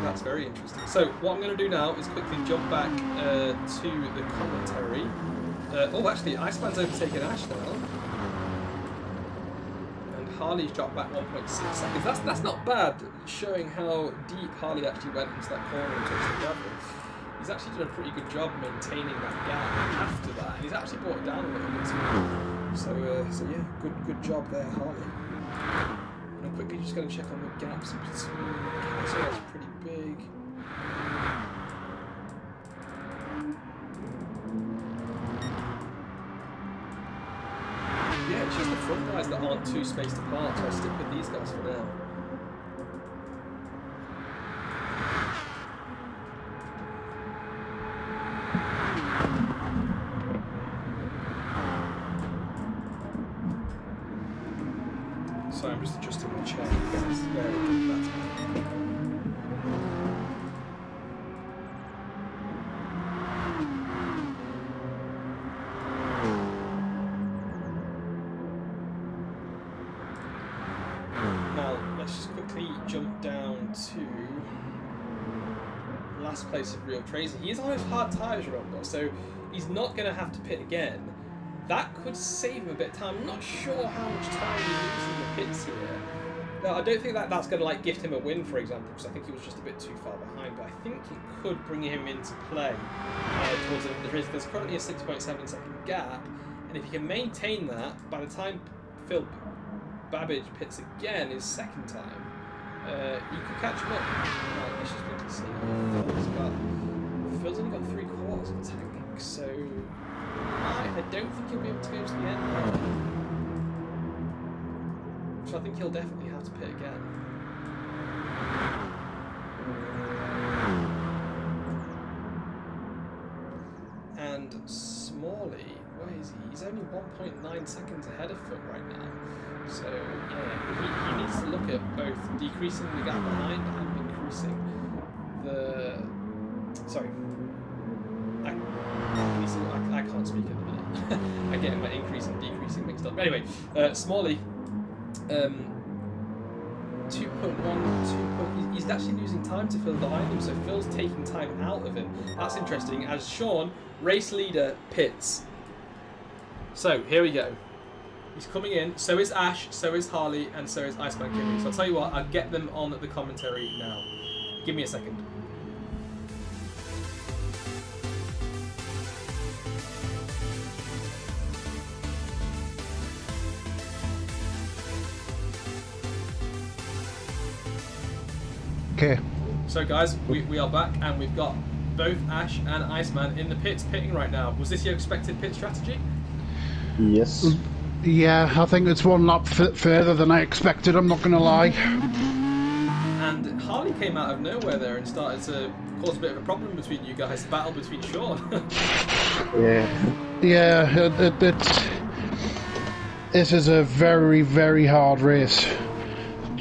Speaker 1: That's very interesting. So what I'm going to do now is quickly jump back to the commentary. Oh, actually, Iceman's overtaken Ash now. And Harley's dropped back 1.6 seconds. That's not bad, showing how deep Harley actually went into that corner and touched the gravel. He's actually done a pretty good job maintaining that gap after that. And he's actually brought it down a little bit too. So yeah, good job there, Harley. And I'm quickly just going to check on the gaps between Castle. That's pretty big. Yeah, it's just the front guys that aren't too spaced apart, so I stick with these guys for now. I'm just adjusting my chair. Guys. There we go. That's better. Now, let's just quickly jump down to last place of Real Crazy. He is on his hard tyres, remember, so he's not going to have to pit again. That could save him a bit of time. I'm not sure how much time he loses in the pits here. Now, I don't think that's going to like gift him a win, for example, because I think he was just a bit too far behind. But I think it could bring him into play towards the end of the race. There's currently a 6.7 second gap, and if he can maintain that by the time Phil Babbage pits again his second time, you could catch him up. Right, let's just quickly see. Phil's only got 3/4 of the tank, so I don't think he'll be able to go to the end. So I think he'll definitely have to pit again. And Smalley, where is he? He's only 1.9 seconds ahead of Phil right now. So yeah, he needs to look at both decreasing the gap behind and increasing the. Sorry, I can't speak at the minute. I get my increase and decreasing mixed up. But anyway, Smalley, 2.1, he's actually losing time to Phil behind him, so Phil's taking time out of him. That's interesting. As Sean, race leader, pits. So here we go. He's coming in, so is Ash, so is Harley, and so is Iceman Kimmy. So I'll tell you what, I'll get them on the commentary now. Give me a second.
Speaker 2: Okay.
Speaker 1: So guys, we are back, and we've got both Ash and Iceman in the pits pitting right now. Was this your expected pit strategy?
Speaker 3: Yes.
Speaker 2: Yeah, I think it's one lap further than I expected, I'm not going to lie.
Speaker 1: And Harley came out of nowhere there and started to cause a bit of a problem between you guys, battle between Sean.
Speaker 2: Yeah, this is a very, very hard race.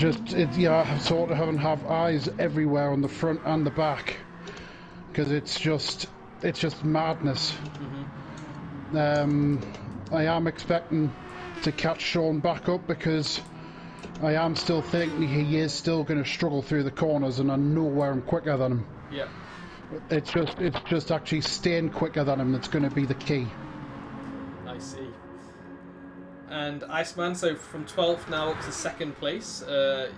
Speaker 2: I sort of have eyes everywhere on the front and the back, because it's just madness. Mm-hmm. I am expecting to catch Sean back up, because I am still thinking he is still going to struggle through the corners, and I know where I'm quicker than him.
Speaker 1: Yeah.
Speaker 2: It's just actually staying quicker than him that's going to be the key.
Speaker 1: I see. And Iceman, so from 12th now up to 2nd place, you're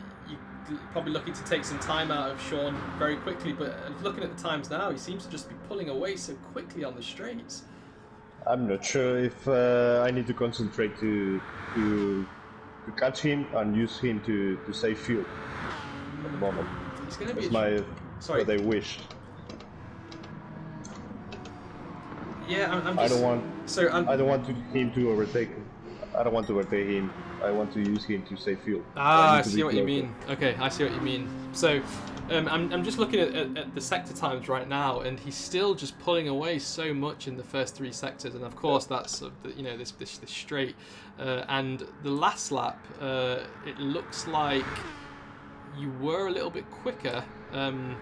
Speaker 1: probably looking to take some time out of Sean very quickly, but looking at the times now, he seems to just be pulling away so quickly on the straights.
Speaker 3: I'm not sure if I need to concentrate to catch him and use him to save fuel at the moment.
Speaker 1: It's going to be
Speaker 3: what I wish.
Speaker 1: Yeah,
Speaker 3: I don't want him to overtake. I don't want to overtake him. I want to use him to save fuel.
Speaker 1: I see what you mean. Okay, I see what you mean. So, I'm just looking at the sector times right now, and he's still just pulling away so much in the first 3 sectors, and of course that's this straight. And the last lap, it looks like you were a little bit quicker in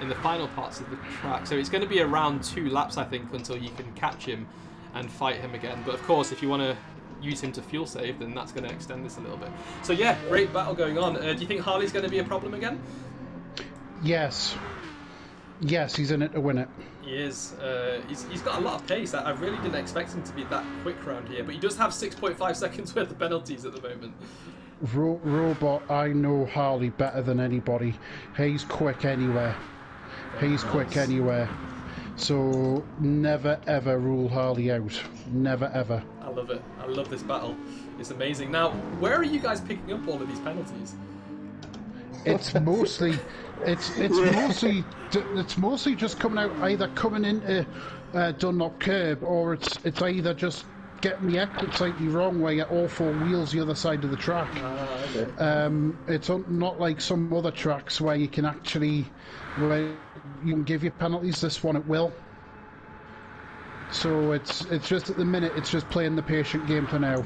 Speaker 1: the final parts of the track. So it's going to be around 2 laps, I think, until you can catch him and fight him again. But of course, if you want to use him to fuel save, then that's going to extend this a little bit. So yeah, great battle going on. Do you think Harley's going to be a problem again?
Speaker 2: Yes, he's in it to win it.
Speaker 1: He is. He's got a lot of pace. I really didn't expect him to be that quick around here, but he does have 6.5 seconds worth of penalties at the moment.
Speaker 2: Robot, I know Harley better than anybody. He's quick anywhere. Quick anywhere. So never ever rule Harley out. Never ever.
Speaker 1: I love it. I love this battle. It's amazing. Now, where are you guys picking up all of these penalties?
Speaker 2: It's mostly just coming out, either coming into Dunlop curb, or it's either just getting the exit slightly wrong where you're all 4 wheels the other side of the track.
Speaker 1: Okay.
Speaker 2: It's not like some other tracks where you can actually you can give your penalties. This one it will. So it's just at the minute it's just playing the patient game for now.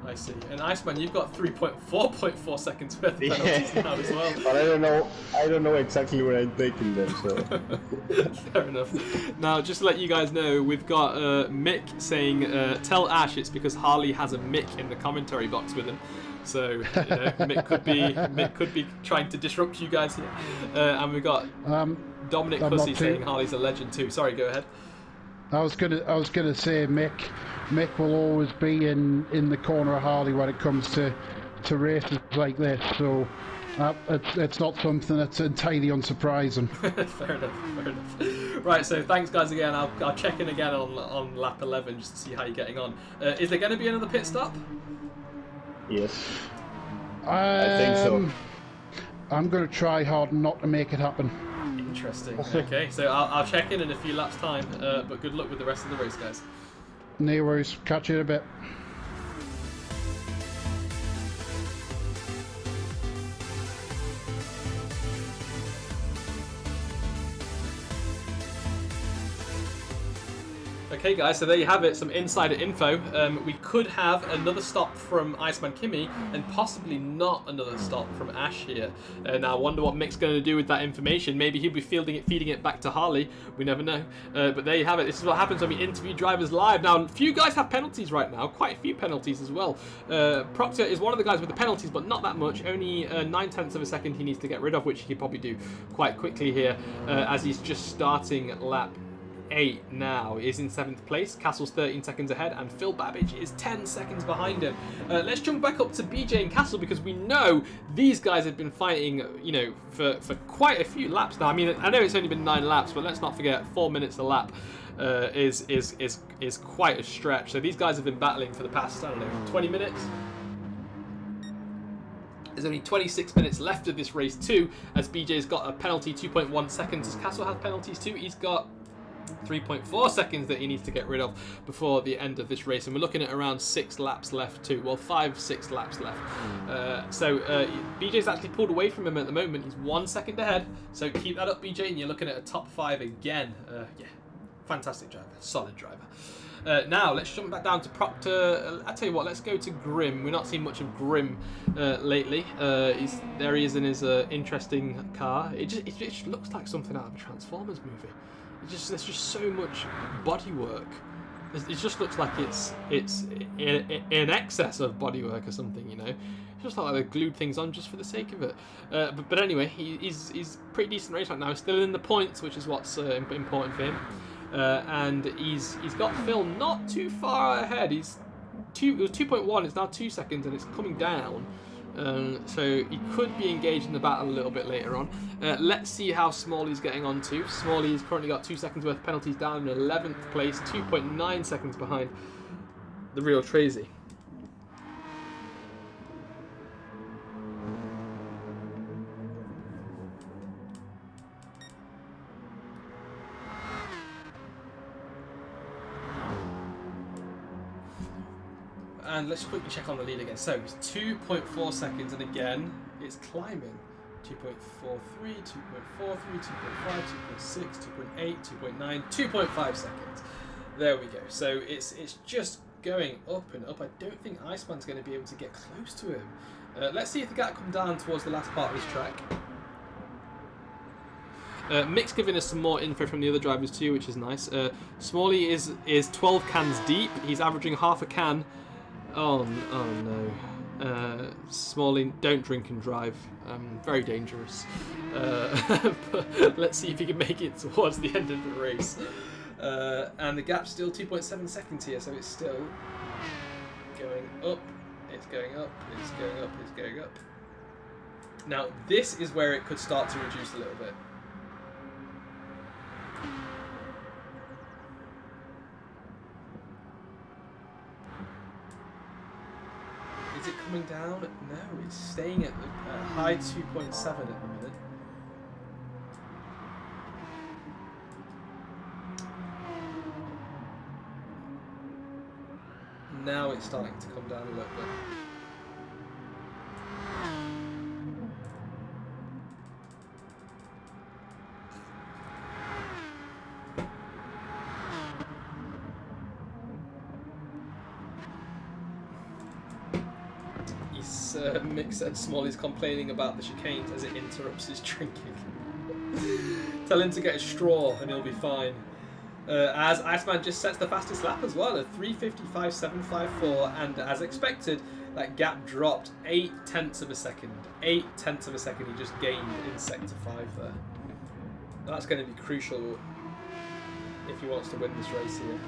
Speaker 1: I I see. And Iceman, you've got 4.4 seconds worth of penalties now as well.
Speaker 3: But I don't know exactly where I'm taking them, so.
Speaker 1: Fair enough. Now, just to let you guys know, we've got Mick saying, tell Ash it's because Harley has a Mick in the commentary box with him. So, you know, Mick could be trying to disrupt you guys here. And we've got Dominic Hussey saying Harley's a legend too. Sorry, go ahead.
Speaker 2: I was gonna say Mick will always be in the corner of Harley when it comes to races like this. So it's not something that's entirely unsurprising.
Speaker 1: Fair enough. Right, so thanks guys again. I'll check in again on lap 11 just to see how you're getting on. Is there going to be another pit stop?
Speaker 3: Yes. I think so.
Speaker 2: I'm going to try hard not to make it happen.
Speaker 1: Interesting. Okay, so I'll check in a few laps' time, but good luck with the rest of the race, guys.
Speaker 2: No worries. Catch you in a bit.
Speaker 1: Okay guys, so there you have it, some insider info. We could have another stop from Iceman Kimi and possibly not another stop from Ash here. Now I wonder what Mick's going to do with that information. Maybe he'll be feeding it back to Harley. We never know. But there you have it. This is what happens when we interview drivers live. Now, a few guys have penalties right now, quite a few penalties as well. Proctor is one of the guys with the penalties, but not that much. Only 9/10 of a second he needs to get rid of, which he could probably do quite quickly here as he's just starting lap 8 now. Is in 7th place. Castle's 13 seconds ahead, and Phil Babbage is 10 seconds behind him. Let's jump back up to BJ and Castle because we know these guys have been fighting, you know, for quite a few laps now. I mean, I know it's only been 9 laps, but let's not forget 4 minutes a lap is quite a stretch. So these guys have been battling for the past, I don't know, 20 minutes. There's only 26 minutes left of this race too, as BJ's got a penalty 2.1 seconds. As Castle has penalties too. He's got 3.4 seconds that he needs to get rid of before the end of this race, and we're looking at around 6 laps left too. Well, 5-6 laps left. BJ's actually pulled away from him at the moment. He's 1 second ahead, so keep that up, BJ, and you're looking at a top 5 again. Yeah, fantastic driver, solid driver. Now let's jump back down to Proctor. I tell you what, let's go to Grim. We're not seeing much of Grim lately. There he is in his interesting car. It just looks like something out of a Transformers movie. There's just so much bodywork. It just looks like it's in excess of bodywork or something, you know. It just looks like they glued things on just for the sake of it. But anyway, he's pretty decent race right now. He's still in the points, which is what's important for him. And he's got Phil not too far ahead. It was 2.1. It's now 2 seconds, and it's coming down. So he could be engaged in the battle a little bit later on. Let's see how Smalley's getting on too. Smalley's currently got 2 seconds worth of penalties, down in 11th place, 2.9 seconds behind the real Tracy. And let's quickly check on the lead again. So it's 2.4 seconds, and again, it's climbing. 2.43, 2.43, 2.5, 2.6, 2.8, 2.9, 2.5 seconds. There we go. So it's just going up and up. I don't think Iceman's going to be able to get close to him. Let's see if the gap comes down towards the last part of this track. Mick's giving us some more info from the other drivers too, which is nice. Smalley is 12 cans deep. He's averaging half a can. Oh no. Smalley, don't drink and drive. Very dangerous. But let's see if he can make it towards the end of the race. And the gap's still 2.7 seconds here, so it's still going up. It's going up. It's going up. It's going up. Now, this is where it could start to reduce a little bit. Is it coming down? No, it's staying at the high 2.7 at the minute. Now it's starting to come down a little bit. Mick said Smalley's complaining about the chicanes as it interrupts his drinking. Tell him to get a straw and he'll be fine. As Iceman just sets the fastest lap as well at 3:55.754, and as expected, that gap dropped 0.8 of a second. 0.8 of a second he just gained in sector 5 there. That's going to be crucial if he wants to win this race here.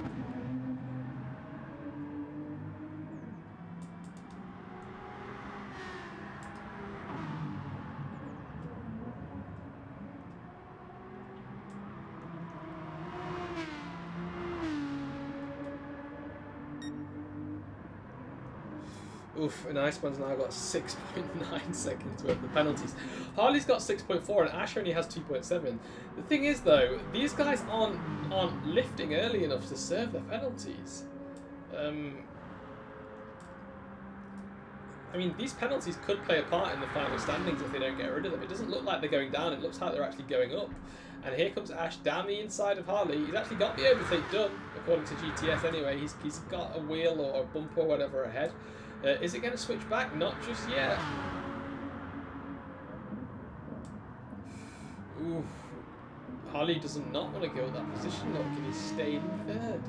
Speaker 1: Oof, and Iceman's now got 6.9 seconds worth of penalties. Harley's got 6.4 and Ash only has 2.7. The thing is though, these guys aren't lifting early enough to serve their penalties. I mean, these penalties could play a part in the final standings if they don't get rid of them. It doesn't look like they're going down, it looks like they're actually going up. And here comes Ash down the inside of Harley. He's actually got the overtake done, according to GTS anyway. He's got a wheel or a bumper or whatever ahead. Is it going to switch back? Not just yet. Ooh. Harley does not want to go at that position, look, and he's stayed in third.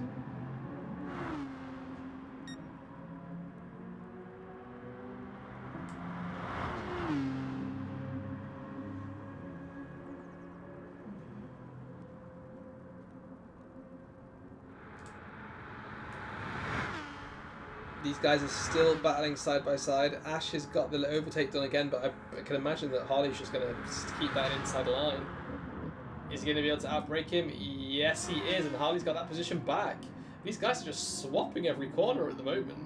Speaker 1: These guys are still battling side by side. Ash has got the overtake done again, but I can imagine that Harley's just going to keep that inside line. Is he going to be able to outbrake him? Yes, he is, and Harley's got that position back. These guys are just swapping every corner at the moment.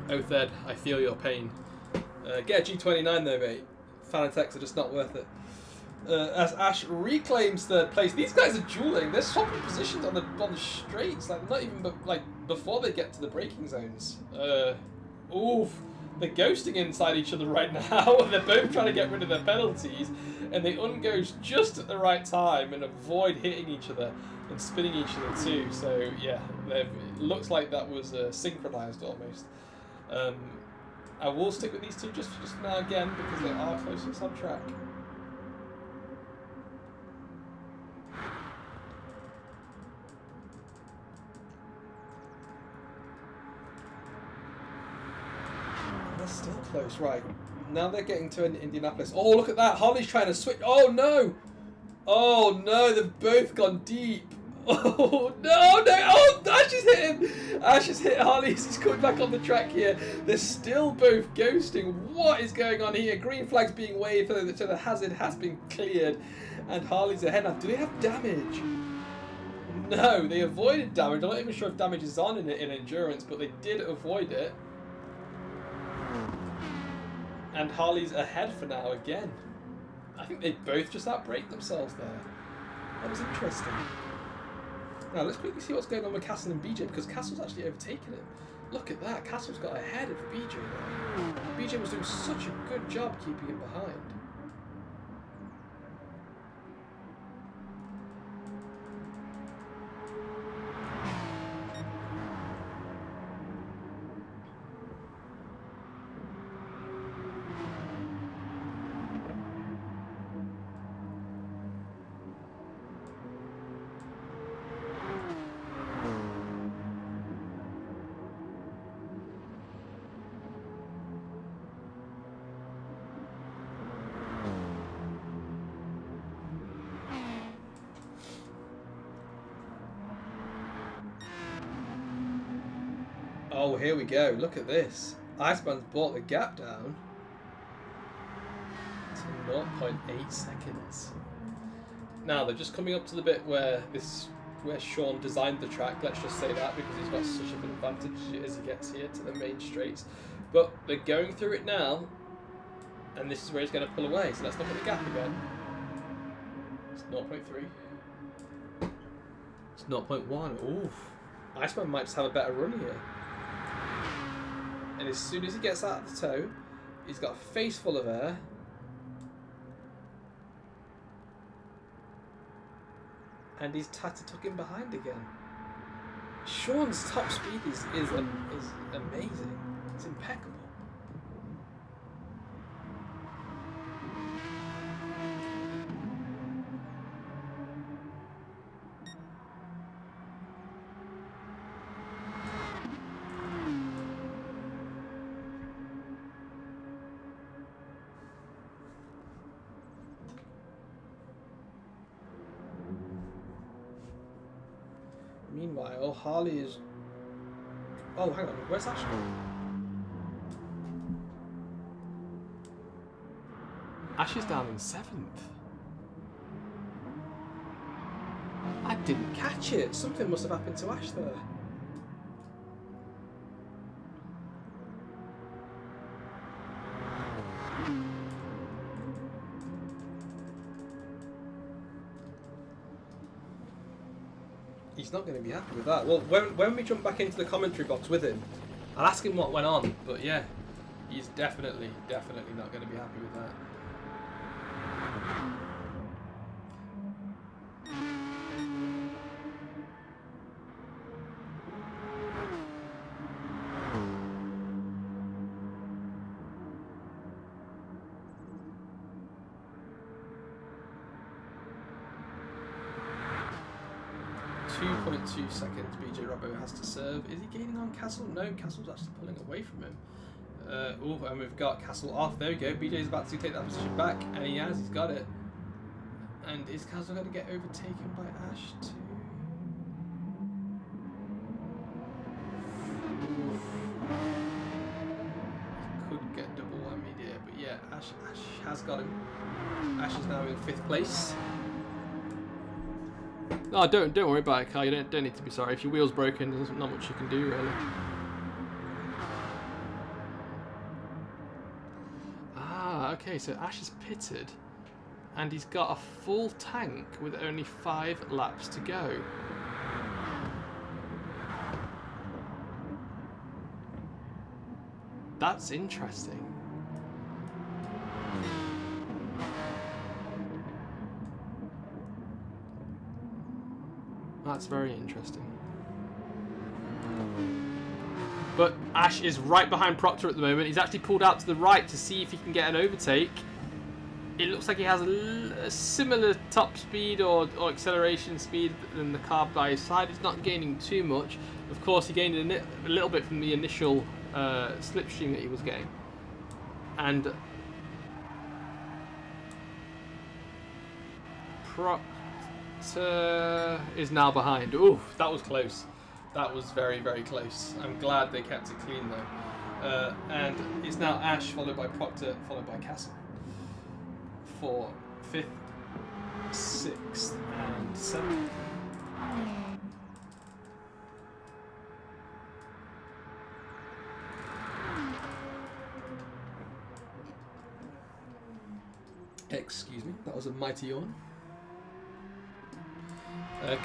Speaker 1: Oh, Thad, I feel your pain. Get a G29 though, mate. Fanatec's are just not worth it. As Ash reclaims third place, these guys are dueling. They're swapping positions on the straights. Like not even before they get to the braking zones. Oof, they're ghosting inside each other right now. They're both trying to get rid of their penalties, and they unghost just at the right time and avoid hitting each other and spinning each other too. So yeah, it looks like that was synchronized almost. I will stick with these two just for now again because they are closest on track. They're still close, right. Now they're getting to Indianapolis. Oh, look at that. Harley's trying to switch. Oh, no. Oh, no. They've both gone deep. Oh, no, no. Oh, Ash has hit him. Ash has hit Harley as he's coming back on the track here. They're still both ghosting. What is going on here? Green flag's being waved so the hazard has been cleared. And Harley's ahead now. Do they have damage? No, they avoided damage. I'm not even sure if damage is on in endurance, but they did avoid it. And Harley's ahead for now again. I think they both just outbraked themselves there. That was interesting. Now let's quickly see what's going on with Castle and BJ, because Castle's actually overtaken him. Look at that, Castle's got ahead of BJ there. BJ was doing such a good job keeping him behind. Oh, here we go. Look at this. Iceman's brought the gap down to 0.8 seconds. Now they're just coming up to the bit where Sean designed the track. Let's just say that because he's got such an advantage as he gets here to the main straights. But they're going through it now, and this is where he's going to pull away. So let's look at the gap again. It's 0.3. It's 0.1. Oof. Iceman might just have a better run here. And as soon as he gets out of the toe, he's got a face full of air. and he's had to tuck him behind again. Sean's top speed is amazing. It's impeccable. Meanwhile, Harley is... Oh, hang on. Where's Ash going? Ash is down in 7th. I didn't catch it. Something must have happened to Ash there. He's not going to be happy with that. Well, when we jump back into the commentary box with him, I'll ask him what went on. But yeah, he's definitely not going to be happy with that. 2.2 seconds BJ Robbo has to serve. Is he gaining on Castle? No, Castle's actually pulling away from him. Oh, and we've got Castle off. There we go. BJ's about to take that position back, and he has. He's got it. And is Castle going to get overtaken by Ash too? Could get double whammy there, but yeah, Ash has got him. Ash is now in 5th place. No, don't worry about it, Kyle. You don't need to be sorry. If your wheel's broken, there's not much you can do, really. Ah, okay. So Ash is pitted, and he's got a full tank with only 5 laps to go. That's interesting. That's very interesting. But Ash is right behind Proctor at the moment. He's actually pulled out to the right to see if he can get an overtake. It looks like he has a similar top speed or acceleration speed than the car by his side. He's not gaining too much. Of course, he gained a little bit from the initial slipstream that he was getting. And is now behind. Ooh, that was close. That was very, very close. I'm glad they kept it clean though. And it's now Ash, followed by Proctor, followed by Castle. For 5th, 6th, and 7th. Excuse me, that was a mighty yawn.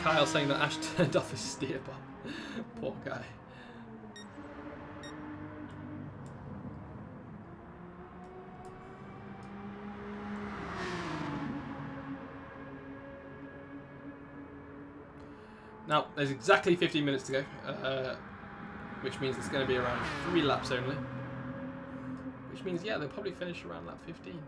Speaker 1: Kyle saying that Ash turned off his steer bar. Poor guy. Now, there's exactly 15 minutes to go, which means it's going to be around 3 laps only. Which means, yeah, they'll probably finish around lap 15.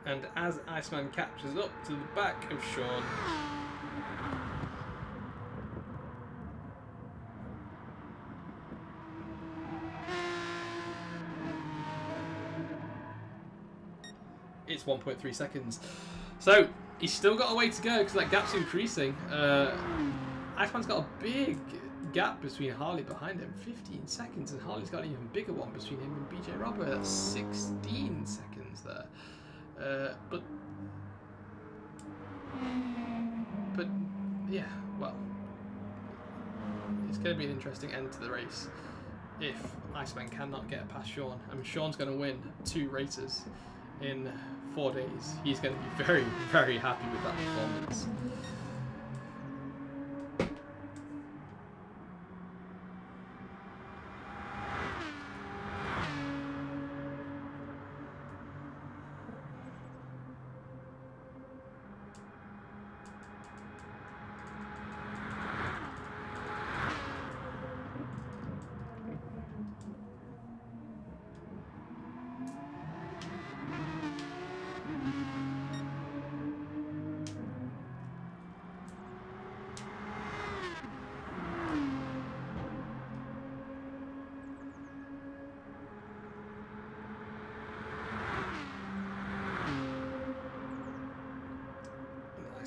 Speaker 1: And as Iceman captures up to the back of Sean, it's 1.3 seconds. So he's still got a way to go because that gap's increasing. Iceman's got a big gap between Harley behind him, 15 seconds, and Harley's got an even bigger one between him and BJ Robbo. That's 16 seconds there. But yeah, well, it's going to be an interesting end to the race if Iceman cannot get past Sean. I mean, Sean's going to win 2 races in 4 days. He's going to be very, very happy with that performance.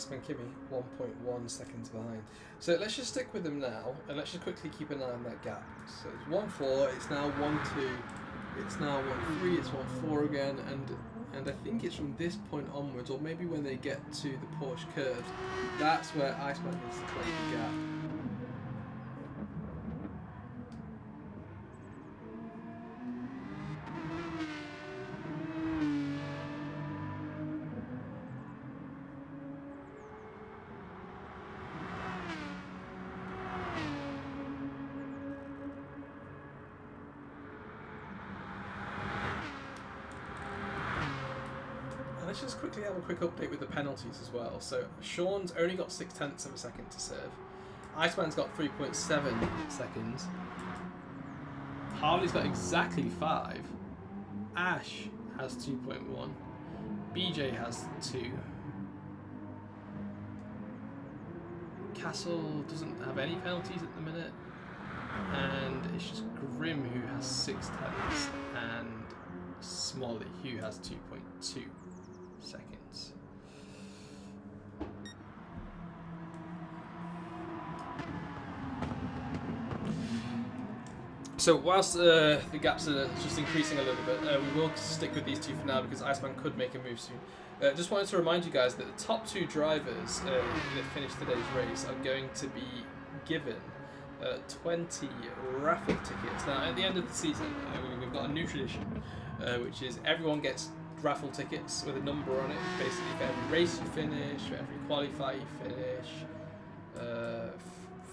Speaker 1: Iceman Kimi 1.1 seconds behind. So let's just stick with them now, and let's just quickly keep an eye on that gap. So it's 1-4, it's now 1-2, it's now 1-3, it's 1-4 again, and I think it's from this point onwards, or maybe when they get to the Porsche curves, that's where Iceman needs to close the gap. Let's just quickly have a quick update with the penalties as well. So Sean's only got 0.6 of a second to serve. Iceman's got 3.7 seconds. Harley's got exactly 5. Ash has 2.1. BJ has 2. Castle doesn't have any penalties at the minute. And it's just Grim who has 0.6 and Smolly who has 2.2 seconds. So whilst the gaps are just increasing a little bit, we will stick with these two for now because Iceman could make a move soon. Just wanted to remind you guys that the top 2 drivers that finish today's race are going to be given 20 raffle tickets. Now at the end of the season we've got a new tradition which is everyone gets raffle tickets with a number on it, basically for every race you finish, for every qualifier you finish,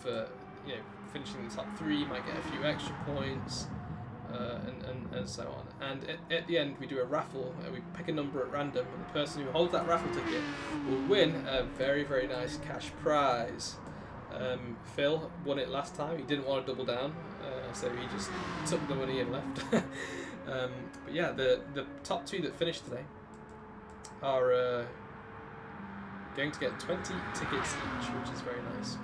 Speaker 1: for finishing in the top 3 you might get a few extra points, and so on. And at the end we do a raffle, we pick a number at random, and the person who holds that raffle ticket will win a very, very nice cash prize. Phil won it last time, he didn't want to double down, so he just took the money and left. But yeah, the top 2 that finished today are going to get 20 tickets each, which is very nice.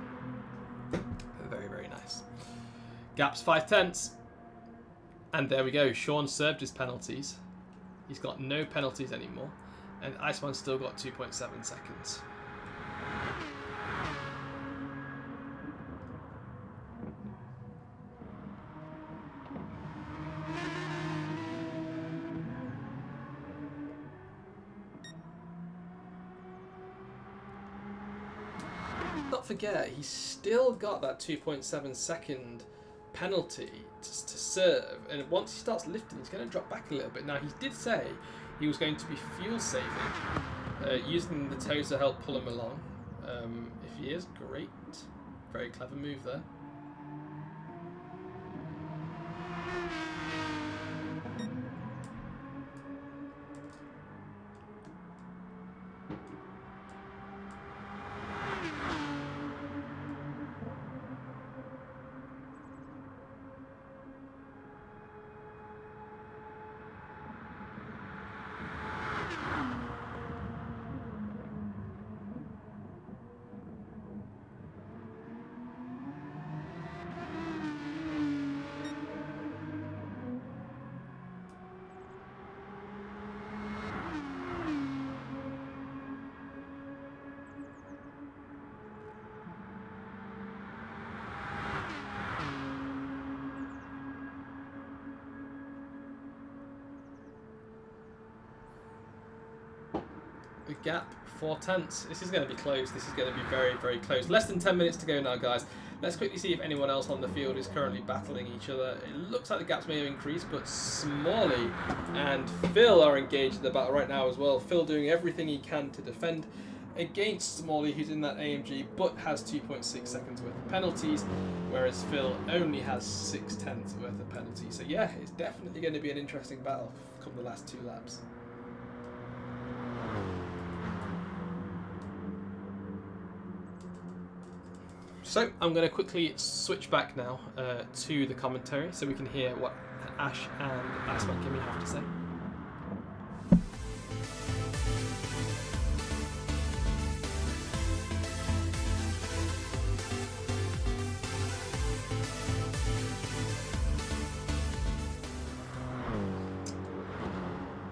Speaker 1: Very, very nice. Gap's 5/10. And there we go. Sean served his penalties. He's got no penalties anymore. And Iceman's still got 2.7 seconds. Not forget, he's still got that 2.7 second penalty to serve, and once he starts lifting he's going to drop back a little bit. Now he did say he was going to be fuel saving, using the toes to help pull him along. If he is, great, very clever move there. The gap 4/10. This is going to be close. This is going to be very, very close. Less than 10 minutes to go now, guys. Let's quickly see if anyone else on the field is currently battling each other. It looks like the gaps may have increased, but Smalley and Phil are engaged in the battle right now as well. Phil doing everything he can to defend against Smalley, who's in that AMG, but has 2.6 seconds worth of penalties, whereas Phil only has 0.6 worth of penalties. So yeah, it's definitely going to be an interesting battle come the last 2 laps. So I'm going to quickly switch back now to the commentary so we can hear what Ash and Iceman Kimi have to say.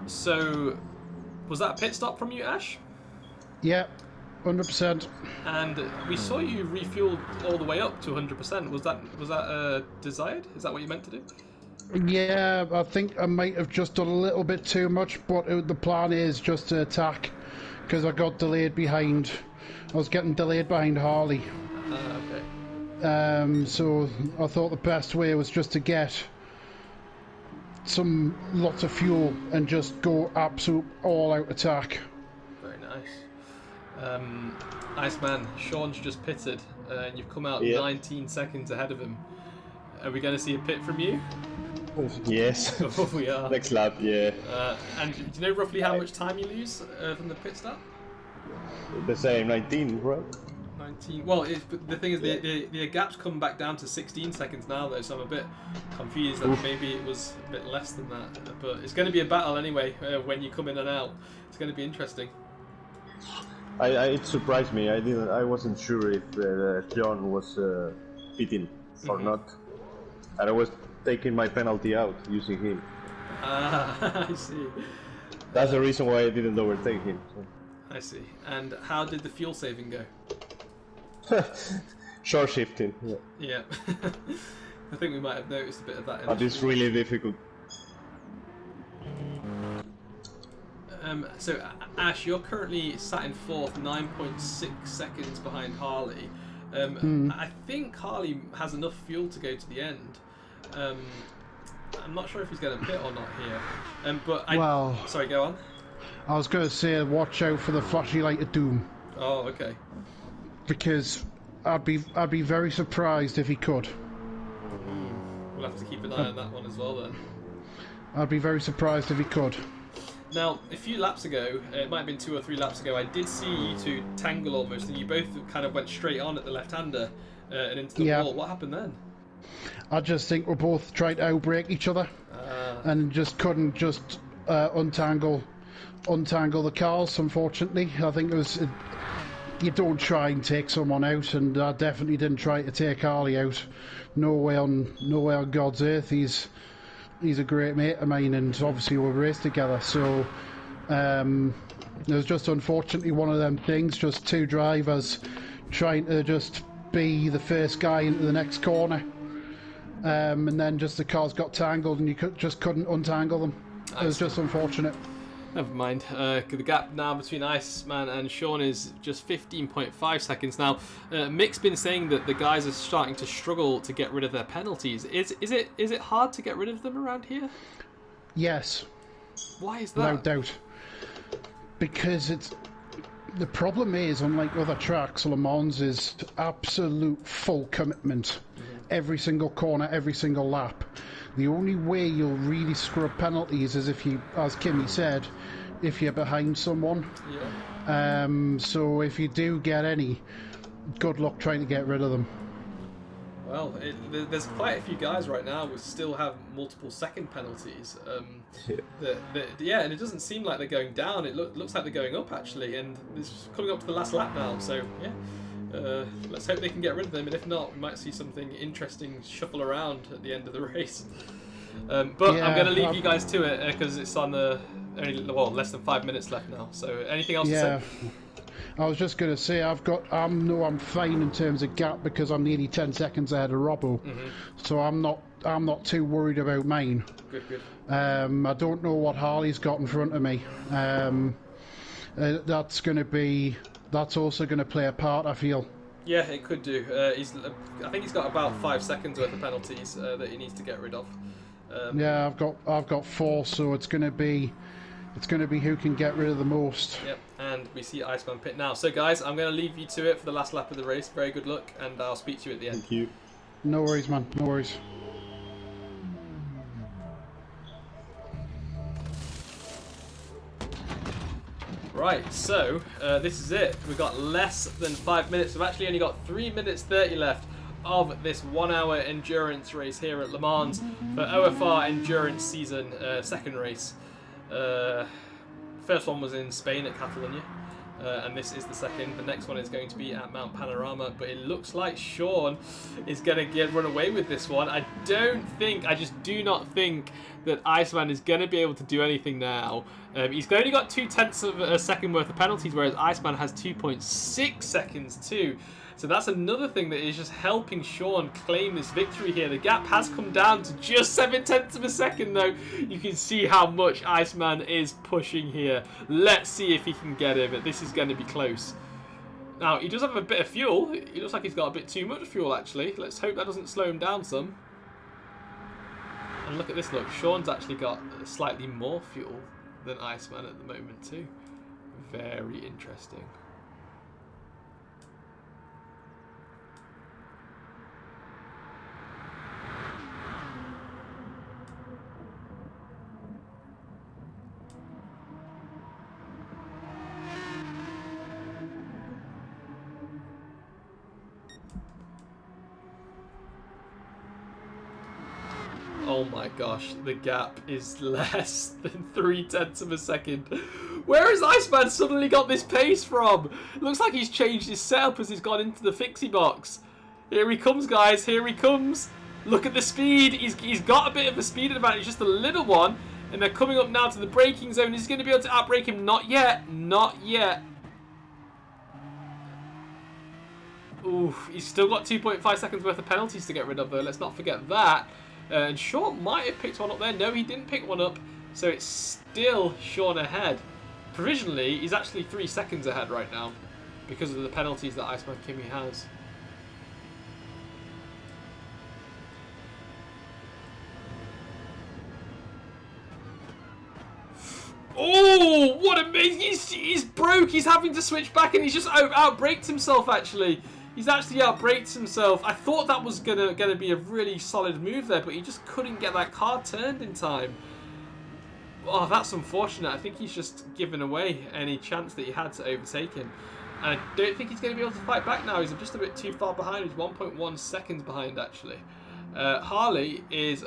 Speaker 1: So, was that a pit stop from you, Ash?
Speaker 2: Yeah. 100%.
Speaker 1: And we saw you refueled all the way up to 100%. Was that desired? Is that what you meant to do?
Speaker 2: Yeah, I think I might have just done a little bit too much, but the plan is just to attack, because I got delayed behind. I was getting delayed behind Harley.
Speaker 1: Okay.
Speaker 2: So I thought the best way was just to get lots of fuel and just go absolute all-out attack.
Speaker 1: Very nice. Iceman, Sean's just pitted, and you've come out 19 seconds ahead of him. Are we going to see a pit from you?
Speaker 3: Yes.
Speaker 1: Oh, we are.
Speaker 3: Next lap, yeah.
Speaker 1: And do you know roughly how much time you lose from the pit stop?
Speaker 3: The same, 19, right?
Speaker 1: 19. Well, the thing is, the gap's come back down to 16 seconds now, though, so I'm a bit confused that maybe it was a bit less than that. But it's going to be a battle anyway when you come in and out. It's going to be interesting.
Speaker 3: It surprised me. I wasn't sure if John was pitting or not, and I was taking my penalty out using him.
Speaker 1: I see.
Speaker 3: That's the reason why I didn't overtake him. So.
Speaker 1: I see. And how did the fuel saving go?
Speaker 3: Short shifting.
Speaker 1: Yeah. I think we might have noticed a bit of that.
Speaker 3: But it's really difficult.
Speaker 1: So Ash, you're currently sat in fourth, 9.6 seconds behind Harley. I think Harley has enough fuel to go to the end. I'm not sure if he's going to pit or not here. Sorry, go on.
Speaker 2: I was going to say, watch out for the flashy light of doom.
Speaker 1: Oh, okay.
Speaker 2: Because I'd be very surprised if he could.
Speaker 1: We'll have to keep an eye on that one as well then.
Speaker 2: I'd be very surprised if he could.
Speaker 1: Now, a few laps ago, it might have been 2 or 3 laps ago, I did see you two tangle almost, and you both kind of went straight on at the left-hander and into the wall. What happened then?
Speaker 2: I just think we're both trying to outbrake each other and just couldn't just untangle the cars, unfortunately. I think it was... You don't try and take someone out, and I definitely didn't try to take Harley out. No way on God's earth. He's a great mate of mine, and obviously we raced together. So it was just unfortunately one of them things. Just two drivers trying to just be the first guy into the next corner, and then just the cars got tangled, and you just couldn't untangle them. It was just unfortunate.
Speaker 1: Never mind. The gap now between Iceman and Sean is just 15.5 seconds. Now, Mick's been saying that the guys are starting to struggle to get rid of their penalties. Is it hard to get rid of them around here?
Speaker 2: Yes.
Speaker 1: Why is that?
Speaker 2: Without doubt. Because the problem is, unlike other tracks, Le Mans is absolute full commitment. Every single corner, every single lap. The only way you'll really scrub penalties is if you, as Kimmy said, if you're behind someone.
Speaker 1: Yeah.
Speaker 2: So if you do get any, good luck trying to get rid of them.
Speaker 1: Well, there's quite a few guys right now who still have multiple second penalties. And it doesn't seem like they're going down. It looks like they're going up actually, and it's coming up to the last lap now. So yeah. Let's hope they can get rid of them, and if not, we might see something interesting shuffle around at the end of the race. I'm going to leave you guys to it because it's on less than 5 minutes left now. So anything else to say?
Speaker 2: I was just going to say I'm fine in terms of gap because I'm nearly 10 seconds ahead of Robbo, so I'm not too worried about mine.
Speaker 1: Good.
Speaker 2: I don't know what Harley's got in front of me. That's also going to play a part, I feel.
Speaker 1: Yeah, it could do. I think he's got about 5 seconds worth of penalties that he needs to get rid of.
Speaker 2: Yeah, I've got 4, so it's going to be who can get rid of the most.
Speaker 1: Yep, and we see Iceman pit now. So guys, I'm going to leave you to it for the last lap of the race. Very good luck, and I'll speak to you at the end.
Speaker 3: Thank you.
Speaker 2: No worries, man. No worries.
Speaker 1: Right, so this is it. We've got less than 5 minutes. We've actually only got 3 minutes 30 left of this 1 hour endurance race here at Le Mans for OFR Endurance Season, second race. First one was in Spain at Catalonia. and this is the second. The next one is going to be at Mount Panorama, but it looks like Sean is going to run away with this one. I just do not think that Iceman is going to be able to do anything now. He's only got 0.2 of a second worth of penalties, whereas Iceman has 2.6 seconds too. So that's another thing that is just helping Sean claim this victory here. The gap has come down to just 0.7 of a second, though. You can see how much Iceman is pushing here. Let's see if he can get him. This is going to be close. Now, he does have a bit of fuel. He looks like he's got a bit too much fuel, actually. Let's hope that doesn't slow him down some. And look at this, look. Sean's actually got slightly more fuel than Iceman at the moment, too. Very interesting. Oh my gosh, the gap is less than 0.3 of a second. Where has Iceman suddenly got this pace from? Looks like he's changed his setup as he's gone into the fixie box. Here he comes, guys, here he comes. Look at the speed. He's got a bit of a speed advantage, just a little one. And they're coming up now to the braking zone. He's going to be able to outbrake him. Not yet, not yet. Oof, he's still got 2.5 seconds worth of penalties to get rid of, though. Let's not forget that. And Sean might have picked one up there. No, he didn't pick one up. So it's still Sean ahead. Provisionally, he's actually 3 seconds ahead right now because of the penalties that Iceman Kimi has. Oh, what amazing. He's broke. He's having to switch back and he's just outbraked himself, actually. He's actually outbraked himself. I thought that was gonna be a really solid move there, but he just couldn't get that car turned in time. Oh, that's unfortunate. I think he's just given away any chance that he had to overtake him. And I don't think he's going to be able to fight back now. He's just a bit too far behind. He's 1.1 seconds behind, actually. Harley is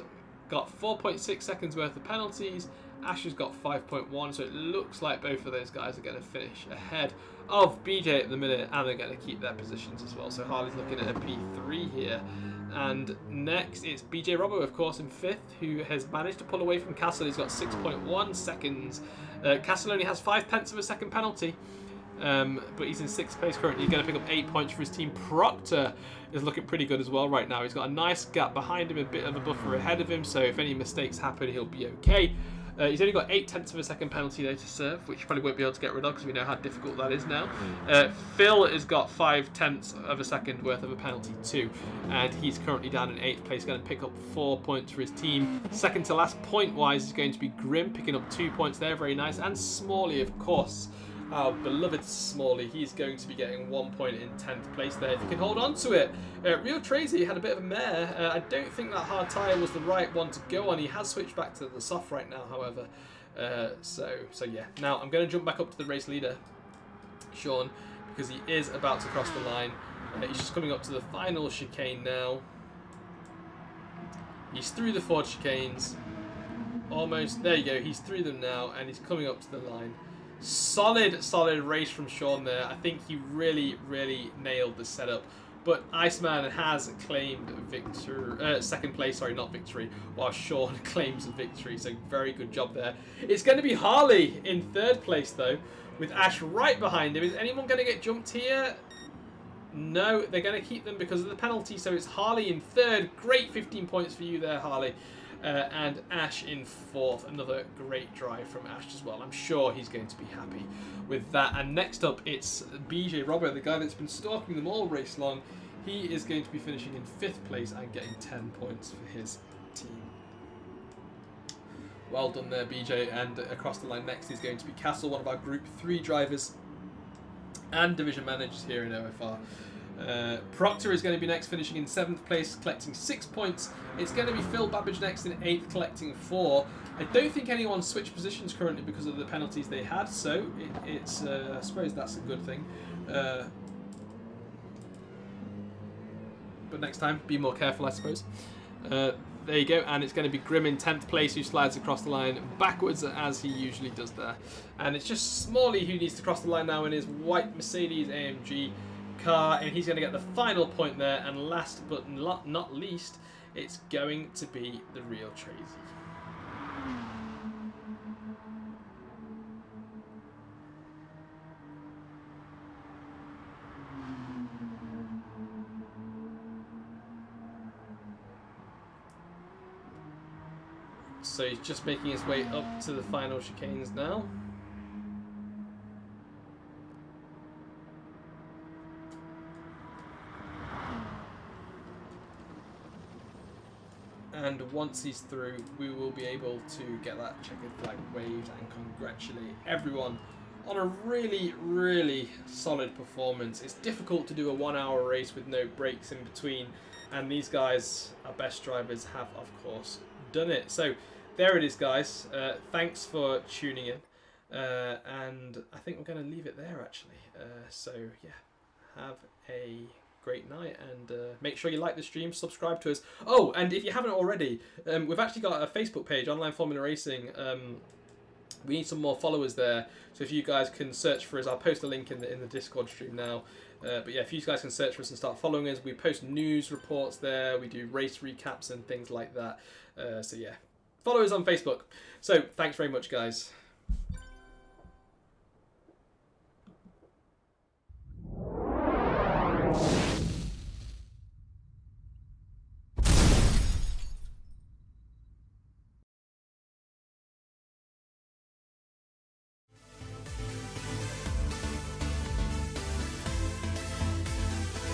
Speaker 1: got 4.6 seconds worth of penalties. Ash has got 5.1, so it looks like both of those guys are going to finish ahead of BJ at the minute, and they're going to keep their positions as well. So Harley's looking at a P3 here. And next it's BJ Robbo, of course, in 5th, who has managed to pull away from Castle. He's got 6.1 seconds. Castle only has 0.5 of a second penalty, but he's in 6th place currently. He's going to pick up 8 points for his team. Proctor is looking pretty good as well right now. He's got a nice gap behind him, a bit of a buffer ahead of him, so if any mistakes happen, he'll be okay. He's only got 0.8 of a second penalty though to serve, which you probably won't be able to get rid of because we know how difficult that is now. Phil has got 0.5 of a second worth of a penalty too, and he's currently down in 8th place, going to pick up 4 points for his team. Second to last point wise is going to be Grim, picking up 2 points there, very nice. And Smalley, of course, our beloved Smalley, he's going to be getting 1 point in 10th place there if he can hold on to it. Real Tracy had a bit of a mare. I don't think that hard tyre was the right one to go on. He has switched back to the soft right now, however. So yeah. Now I'm going to jump back up to the race leader, Sean, because he is about to cross the line. He's just coming up to the final chicane now. He's through the 4 chicanes. Almost. There you go. He's through them now, and he's coming up to the line. Solid race from Sean there. I think he really nailed the setup. But Iceman has claimed victory, second place, sorry, not victory, while Sean claims a victory. So very good job there. It's going to be Harley in 3rd place though, with Ash right behind him. Is anyone going to get jumped here? No, they're going to keep them because of the penalty. So it's Harley in 3rd. Great 15 points for you there, Harley. And Ash in 4th. Another great drive from Ash as well. I'm sure he's going to be happy with that. And next up, it's BJ Robert, the guy that's been stalking them all race long. He is going to be finishing in 5th place and getting 10 points for his team. Well done there, BJ. And across the line next is going to be Castle, one of our Group 3 drivers and division managers here in OFR. Proctor is going to be next, finishing in 7th place, collecting 6 points. It's going to be Phil Babbage next in 8th, collecting 4. I don't think anyone switched positions currently because of the penalties they had, so it's I suppose that's a good thing. But next time, be more careful, I suppose. There you go, and it's going to be Grim in 10th place, who slides across the line backwards as he usually does there. And it's just Smalley who needs to cross the line now in his white Mercedes AMG car, and he's going to get the final point there. And last but not least, it's going to be the real Tracy. So he's just making his way up to the final chicanes now. And once he's through, we will be able to get that checkered flag waved and congratulate everyone on a really, really solid performance. It's difficult to do a 1 hour race with no breaks in between, and these guys, our best drivers, have of course done it. So there it is, guys. Thanks for tuning in, and I think we're going to leave it there actually. So yeah, have a great night, and make sure you like the stream, subscribe to us. Oh, and if you haven't already, we've actually got a Facebook page, Online Formula Racing. We need some more followers there, so if you guys can search for us, I'll post a link in the Discord stream now. But yeah, if you guys can search for us and start following us, we post news reports there, we do race recaps and things like that. So yeah, follow us on Facebook. So thanks very much, guys.